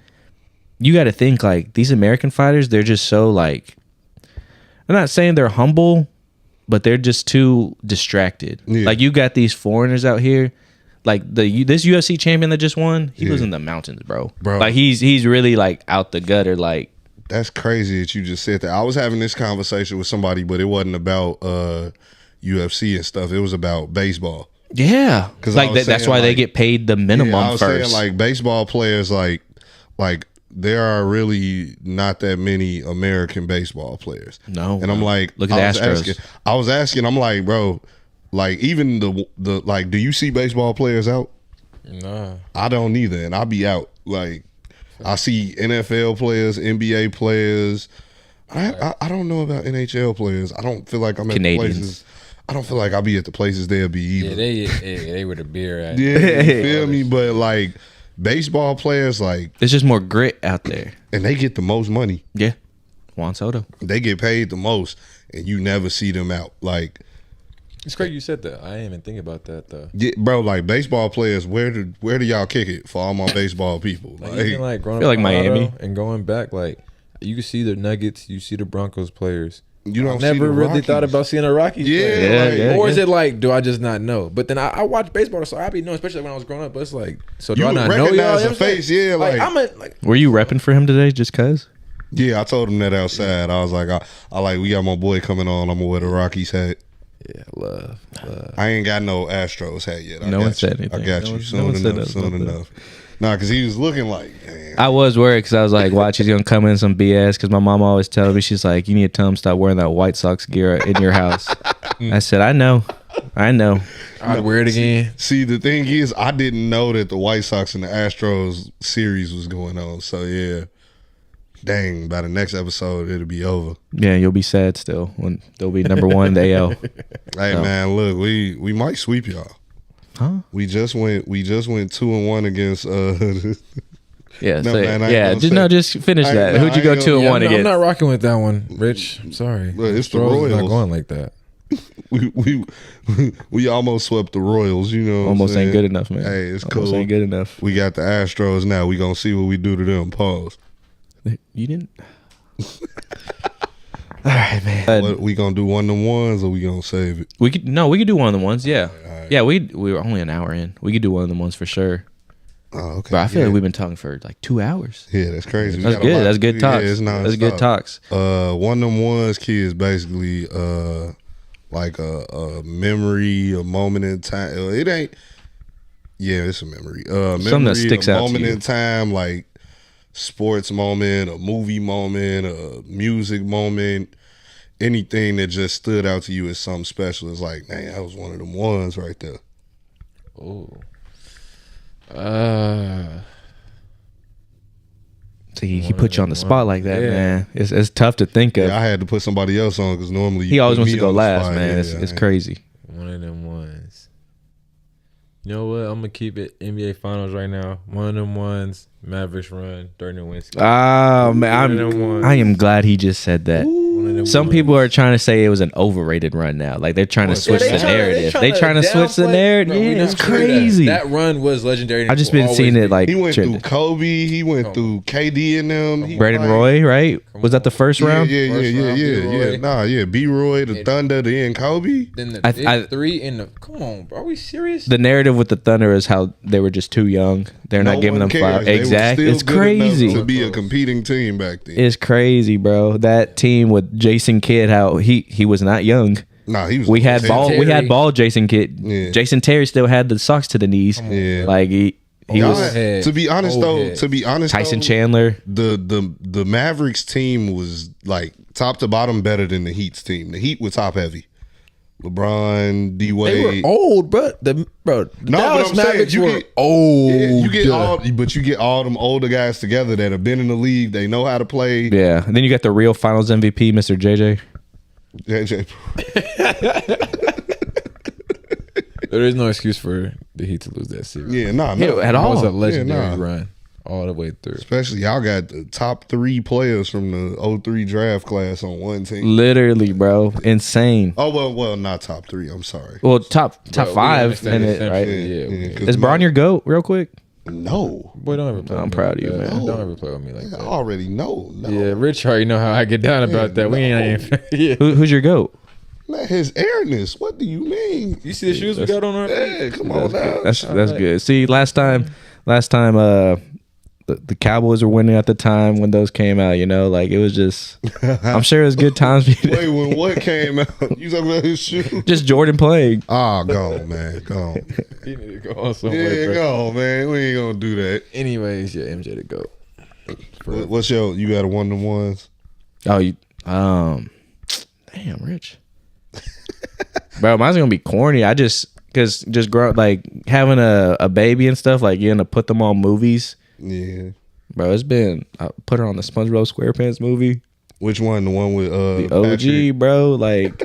You got to think like these American fighters. They're just so like. I'm not saying they're humble, but they're just too distracted. Yeah. Like you got these foreigners out here. Like this UFC champion that just won, he was in the mountains, bro. Like he's really like out the gutter. Like that's crazy that you just said that. I was having this conversation with somebody, but it wasn't about UFC and stuff. It was about baseball. Yeah, because like that's why they get paid the minimum. I was first. saying like baseball players, like there are really not that many American baseball players. No, and I'm like, look at the Astros. I was asking, I'm like, bro. Like even the like, do you see baseball players out? Nah, I don't either, and I be out. Like I see NFL players, NBA players. I don't know about NHL players. I don't feel like I'm at the places. I don't feel like I'll be at the places they'll be either. Yeah, they were the beer at. Yeah, you feel me? But like baseball players, like it's just more grit out there, and they get the most money. Yeah, Juan Soto. They get paid the most, and you never see them out. Like. It's great you said that. I didn't even think about that though. Yeah, bro, like baseball players, where do y'all kick it for all my baseball people? Like even like growing up like Miami and going back, like you can see the Nuggets, you see the Broncos players. You don't never really thought about seeing a Rockies player. Or is it like, do I just not know? But then I watch baseball, so I be knowing, especially when I was growing up. But it's like, so do I not know y'all? The face, yeah. Like I'm like. Were you repping for him today, just cause? Yeah, I told him that outside. I was like, I like we got my boy coming on. I'm gonna wear the Rockies hat. Yeah, love. I ain't got no Astros hat yet. No one said anything. I got you soon enough. Nah, because he was looking like, damn. I was worried because I was like, watch, he's going to come in some BS because my mom always tells me, she's like, you need to tell him stop wearing that White Sox gear in your house. I said, I know. I'd wear it again. See, the thing is, I didn't know that the White Sox and the Astros series was going on. So, yeah. Dang, by the next episode, it'll be over. Yeah, you'll be sad still when they'll be number one in the AL. Hey, man, look, we might sweep y'all. Huh? We just went 2-1 against just finish that. Who'd you go 2-1 against? I'm not rocking with that one, Rich. I'm sorry. Look, it's the Royals. Not going like that. we almost swept the Royals, you know. Almost ain't good enough, man. Hey, it's almost cool. Ain't good enough. We got the Astros now. We gonna see what we do to them. Pause. You didn't. All right, man. What, we gonna do one of them ones, or we gonna save it? We could do one of the ones. Yeah, right. Yeah. We were only an hour in. We could do one of the ones for sure. Oh, okay. But I feel like we've been talking for like 2 hours. Yeah, that's crazy. That's good. That's good talks. Yeah, that's good talks. One of them ones, kids, basically like a memory, a moment in time. It ain't. Yeah, it's a memory. Something that sticks out to you. A moment in time, like sports moment, a movie moment, a music moment, anything that just stood out to you as something special. It's like, man, that was one of them ones right there. Oh. See, he put you on the spot like that, man. It's tough to think of. Yeah, I had to put somebody else on because normally he always wants to go last, man. It's crazy. One of them ones. You know what? I'm gonna keep it NBA Finals right now. One of them ones. Mavericks run. Dirk Nowitzki. Oh man, I am glad he just said that. Some people are trying to say it was an overrated run now. Like they're trying to switch the narrative. They trying to switch the narrative. Yeah, it's crazy. That run was legendary. I just been seeing it like he went through Kobe. He went through KD and them. Brandon Roy, right? Was that the first round? Yeah. Nah, yeah. B-Roy, the Thunder, then Kobe. Then the three in the. Come on, bro. Are we serious? The narrative with the Thunder is how they were just too young. They're not giving them flowers. Exactly. It's crazy to be a competing team back then. It's crazy, bro. That team with Jason Kidd, how he was not young. Nah, he was. We had ball Jason Kidd. Yeah. Jason Terry still had the socks to the knees. Yeah. Like He Y'all was had- to be honest Tyson though, Chandler. the Mavericks team was like top to bottom better than the Heat's team. The Heat were top heavy. LeBron, D They Wade. were old, bro. The Dallas I'm saying, Mavericks you were get- old. You get all them older guys together that have been in the league. They know how to play. Yeah. And then you got the real Finals MVP, Mr. JJ. JJ. There is no excuse for the Heat to lose that series. Yeah, no, At It all. was a legendary Yeah, nah. run all the way through. Especially y'all got the top 3 players from the 03 draft class on one team. Literally, bro. Insane. Oh well, not top 3. I'm sorry. Well, top Bro, we 5 understand in it's it, right? essentially- Yeah. Yeah, Is Braun your GOAT, real quick? No, Boy, don't ever play I'm with me proud like of you, that. man. Don't ever play with me like I that. already know. No. Yeah, Rich already know how I get down about that. We ain't. Yeah. Who's your GOAT? Not his airness. What do you mean? You see the shoes we got on our feet? Yeah, come on now. That's good. See, last time, the Cowboys were winning at the time when those came out. You know, like it was just. I'm sure it was good times. Wait, when what came out? You talking about his shoe? Just Jordan playing. Ah, gone, man. Gone. You need to go on somewhere, Yeah, bro. gone, man. We ain't gonna do that. Anyways, yeah, MJ to go. What's you got a 1-to-1s? Oh, damn, Rich. Bro, mine's gonna be corny. I just grow like having a baby and stuff. Like you're gonna put them on movies. Yeah. Bro, it's been I put her on the SpongeBob SquarePants movie. Which one? The one with The OG, Patrick, bro. Like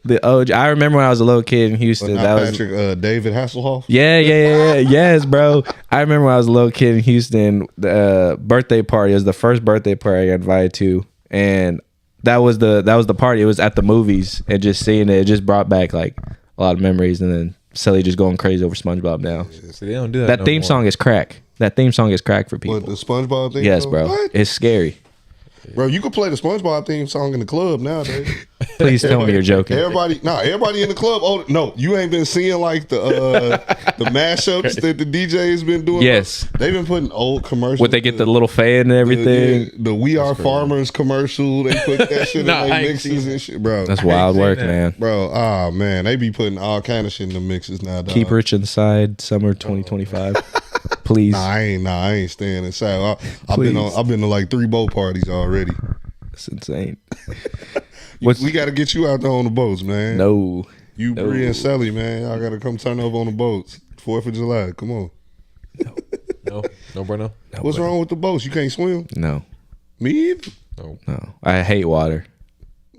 the OG. I remember when I was a little kid in Houston. not That was Patrick, David Hasselhoff. yeah. Yes, bro. I remember when I was a little kid in Houston. The birthday party. It was the first birthday party I got invited to, and that was the party. It was at the movies, and just seeing it just brought back like a lot of memories. And then Sully just going crazy over SpongeBob now. So they don't do that. That no theme more. song is crack. That theme song is crack for people. What, the SpongeBob thing? Yes, bro. What? It's scary. Bro, you can play the SpongeBob theme song in the club nowadays. Please tell me you're joking. Everybody in the club. Oh no, you ain't been seeing like the mashups that the DJ has been doing. Yes. They've been putting old commercials. Would they get the little fan and everything? The We Are Farmers commercial. They put that shit Nah, in I their ain't seen mixes that. and shit, bro. That's wild work, that. man. Bro, oh man, they be putting all kind of shit in the mixes now. Dog. Keep Rich inside summer 2025. Please. Nah, I ain't staying inside. I've been to like 3 boat parties already. It's insane. We got to get you out there on the boats, man. No. You, Bree, and Sally, man. Y'all got to come turn up on the boats. 4th of July. Come on. No, Bruno. What's wrong with the boats? You can't swim? No. Me either. No. I hate water.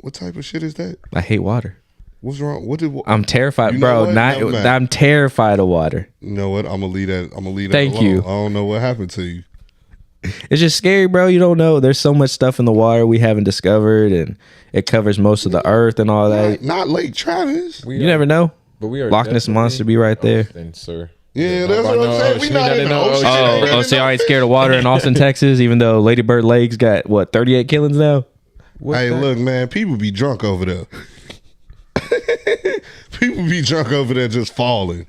What type of shit is that? I hate water. What's wrong? What did? I'm terrified, You know bro. what? Never mind. I'm terrified of water. You know what? I'm gonna leave that. Thank alone. you. I don't know what happened to you. It's just scary, bro. You don't know. There's so much stuff in the water we haven't discovered, and it covers most of the earth and all that. Not Lake Travis. You never know. But we are Loch Ness definitely Monster be right there. Austin, sir. Yeah, that's what I'm saying. We not in the ocean. Oh, so y'all ain't scared of water in Austin, Texas, even though Lady Bird Lake's got, what, 38 killings now? Hey, look, man. People be drunk over there. People be drunk over there just falling.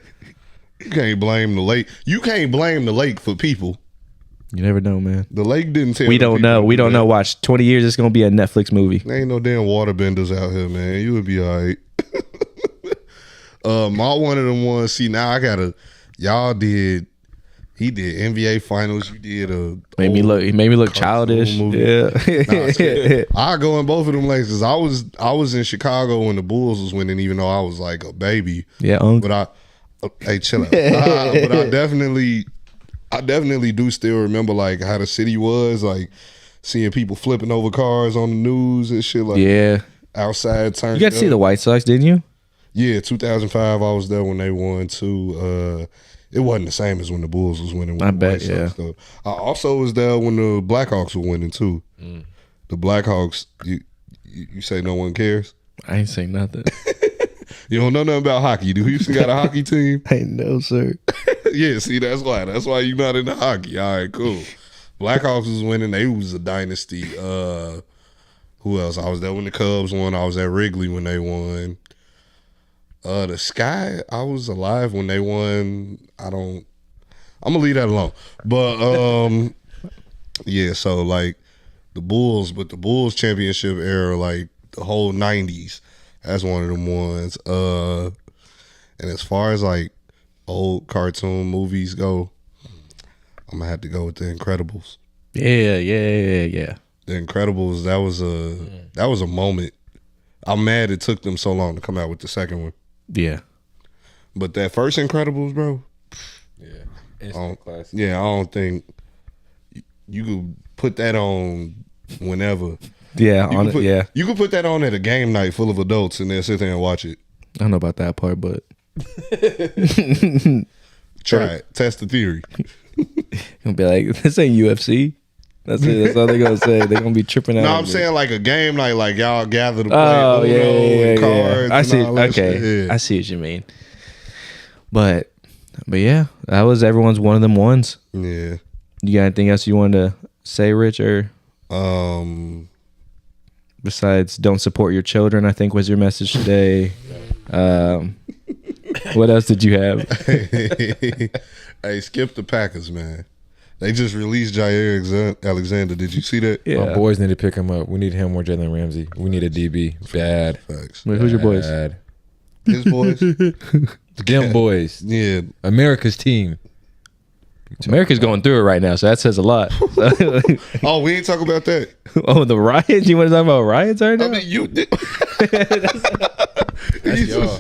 You can't blame the lake. You can't blame the lake for people. You never know, man. The lake didn't tell. We the don't people know. to We do don't that. know. Watch, 20 years, it's going to be a Netflix movie. There ain't no damn water benders out here, man. You would be all right. My one of them ones. See, now I gotta. Y'all did. He did NBA Finals. You did a. He made me look childish. movie. Yeah. I go in both of them places. I was in Chicago when the Bulls was winning, even though I was like a baby. Yeah, But hey, chill out. But I definitely do still remember like how the city was, like seeing people flipping over cars on the news and shit. Like yeah. outside turn. You got to see the White Sox, didn't you? Yeah, 2005. I was there when they won too. It wasn't the same as when the Bulls was winning. I bet, yeah. Though. I also was there when the Blackhawks were winning too. The Blackhawks. You say no one cares? I ain't saying nothing. You don't know nothing about hockey. Do Houston got a hockey team? I know, sir. Yeah, see, that's why. That's why you're not into hockey. All right, cool. Blackhawks was winning. They was a dynasty. Who else? I was there when the Cubs won. I was at Wrigley when they won. The Sky, I was alive when they won. I'm gonna leave that alone. But yeah, so like the Bulls, but the Bulls championship era, like the whole 90s, that's one of them ones. And as far as like old cartoon movies go, I'm gonna have to go with The Incredibles. Yeah. The Incredibles, that was a moment. I'm mad it took them so long to come out with the second one. Yeah. But that first Incredibles, bro. Yeah. Instant classic. Yeah, I don't think you could put that on whenever. Yeah, You could put that on at a game night full of adults and then sit there and watch it. I don't know about that part, but Try it. Test the theory. gonna be like, this ain't UFC. That's it. That's all they're gonna say. They're gonna be tripping out. No, on I'm me. saying like a game night, like y'all gather to play Oh Uno and cards. I see. and all that Okay, shit. Yeah. I see what you mean. But yeah, that was everyone's one of them ones. Yeah. You got anything else you wanted to say, Rich, or besides don't support your children? I think was your message today. What else did you have? Hey, skip the Packers, man. They just released Jair Alexander. Did you see that? Yeah. My boys need to pick him up. We need him or Jalen Ramsey. We need a DB. Bad. Facts. Wait, who's your boys? Bad. His boys? Them boys. Yeah. America's team. America's going through it right now, so that says a lot. Oh, we ain't talking about that. Oh, the riots? You want to talk about riots right now? I mean, you did. y'all.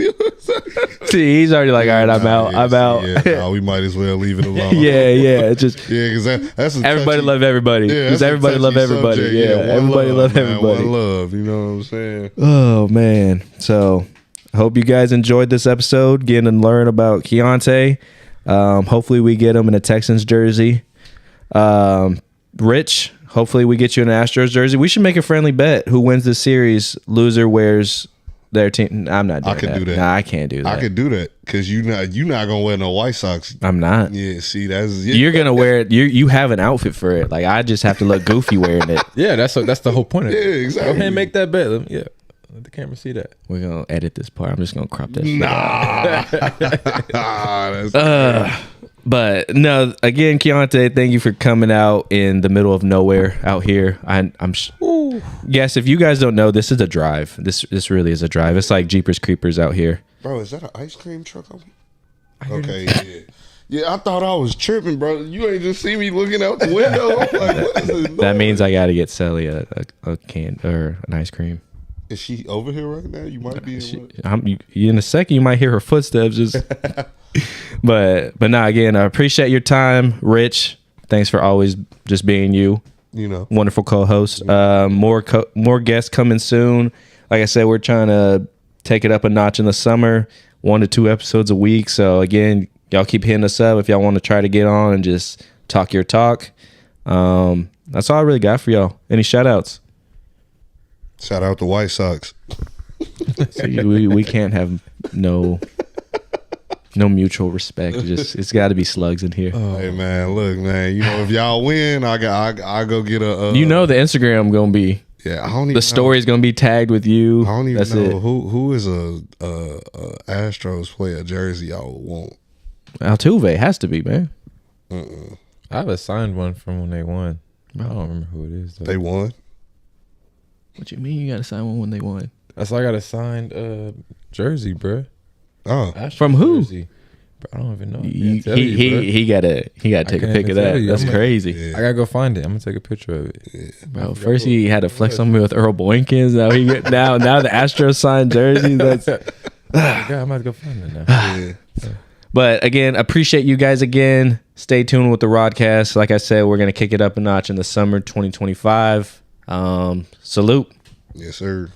See, he's already like, all right, I'm out. I'm out. Yeah, no, we might as well leave it alone. yeah. It's just Yeah, because that's a everybody touchy, love everybody. Yeah, Just that's a everybody love touchy everybody. subject. Yeah, one everybody love man, everybody. One love, you know what I'm saying? Oh man. So I hope you guys enjoyed this episode, getting to learn about Keonte. Hopefully we get him in a Texans jersey. Rich, hopefully we get you an Astros jersey. We should make a friendly bet. Who wins this series? Loser wears their team. I'm not doing I could do that. Nah, I can't do that. I could do that because you not gonna wear no White Sox. I'm not. Yeah, see, that's You're gonna wear it. You have an outfit for it. Like I just have to look goofy wearing it. Yeah, that's the whole point of it. Yeah, exactly. Go ahead and make that bet. Let the camera see that. We're gonna edit this part. I'm just gonna crop that. Nah. That's But no, again, Keonte, thank you for coming out in the middle of nowhere out here. Yes, if you guys don't know, this is a drive. This really is a drive. It's like Jeepers Creepers out here. Bro, is that an ice cream truck? Okay, yeah. Yeah, I thought I was tripping, bro. You ain't just see me looking out the window. I'm like, what is this That noise? means I gotta get Sally a can or an ice cream. Is she over here right now? You might be In a second, you might hear her footsteps. Just, but no. Again, I appreciate your time, Rich. Thanks for always just being you. you know. Wonderful co-host. More guests coming soon. Like I said, we're trying to take it up a notch in the summer, 1 to 2 episodes a week. So again, y'all keep hitting us up if y'all want to try to get on and just talk your talk. That's all I really got for y'all. Any shout outs? Shout out to White Sox. See, we can't have no mutual respect. It's got to be slugs in here. Hey man, look man, you know if y'all win, I go get a. You know the Instagram gonna be. Yeah, I don't even The story's gonna be tagged with you. I don't even That's know it. who is a Astros player jersey I would want. Altuve has to be, man. I have a signed one from when they won. I don't remember who it is though. They won. What you mean you got to sign one when they won? That's why I got a signed jersey, bro. Oh, From who? Jersey. Bro, I don't even know. He gotta take a can't pic even of that. tell you. That's I'm crazy. yeah. I gotta go find it. I'm gonna take a picture of it. Bro, first he had to flex on me with Earl Boykins. Now the Astros signed jersey. That's God, I'm about to go find it now. But again, appreciate you guys again. Stay tuned with the Rodcast. Like I said, we're gonna kick it up a notch in the summer 2025. Salute. Yes, sir.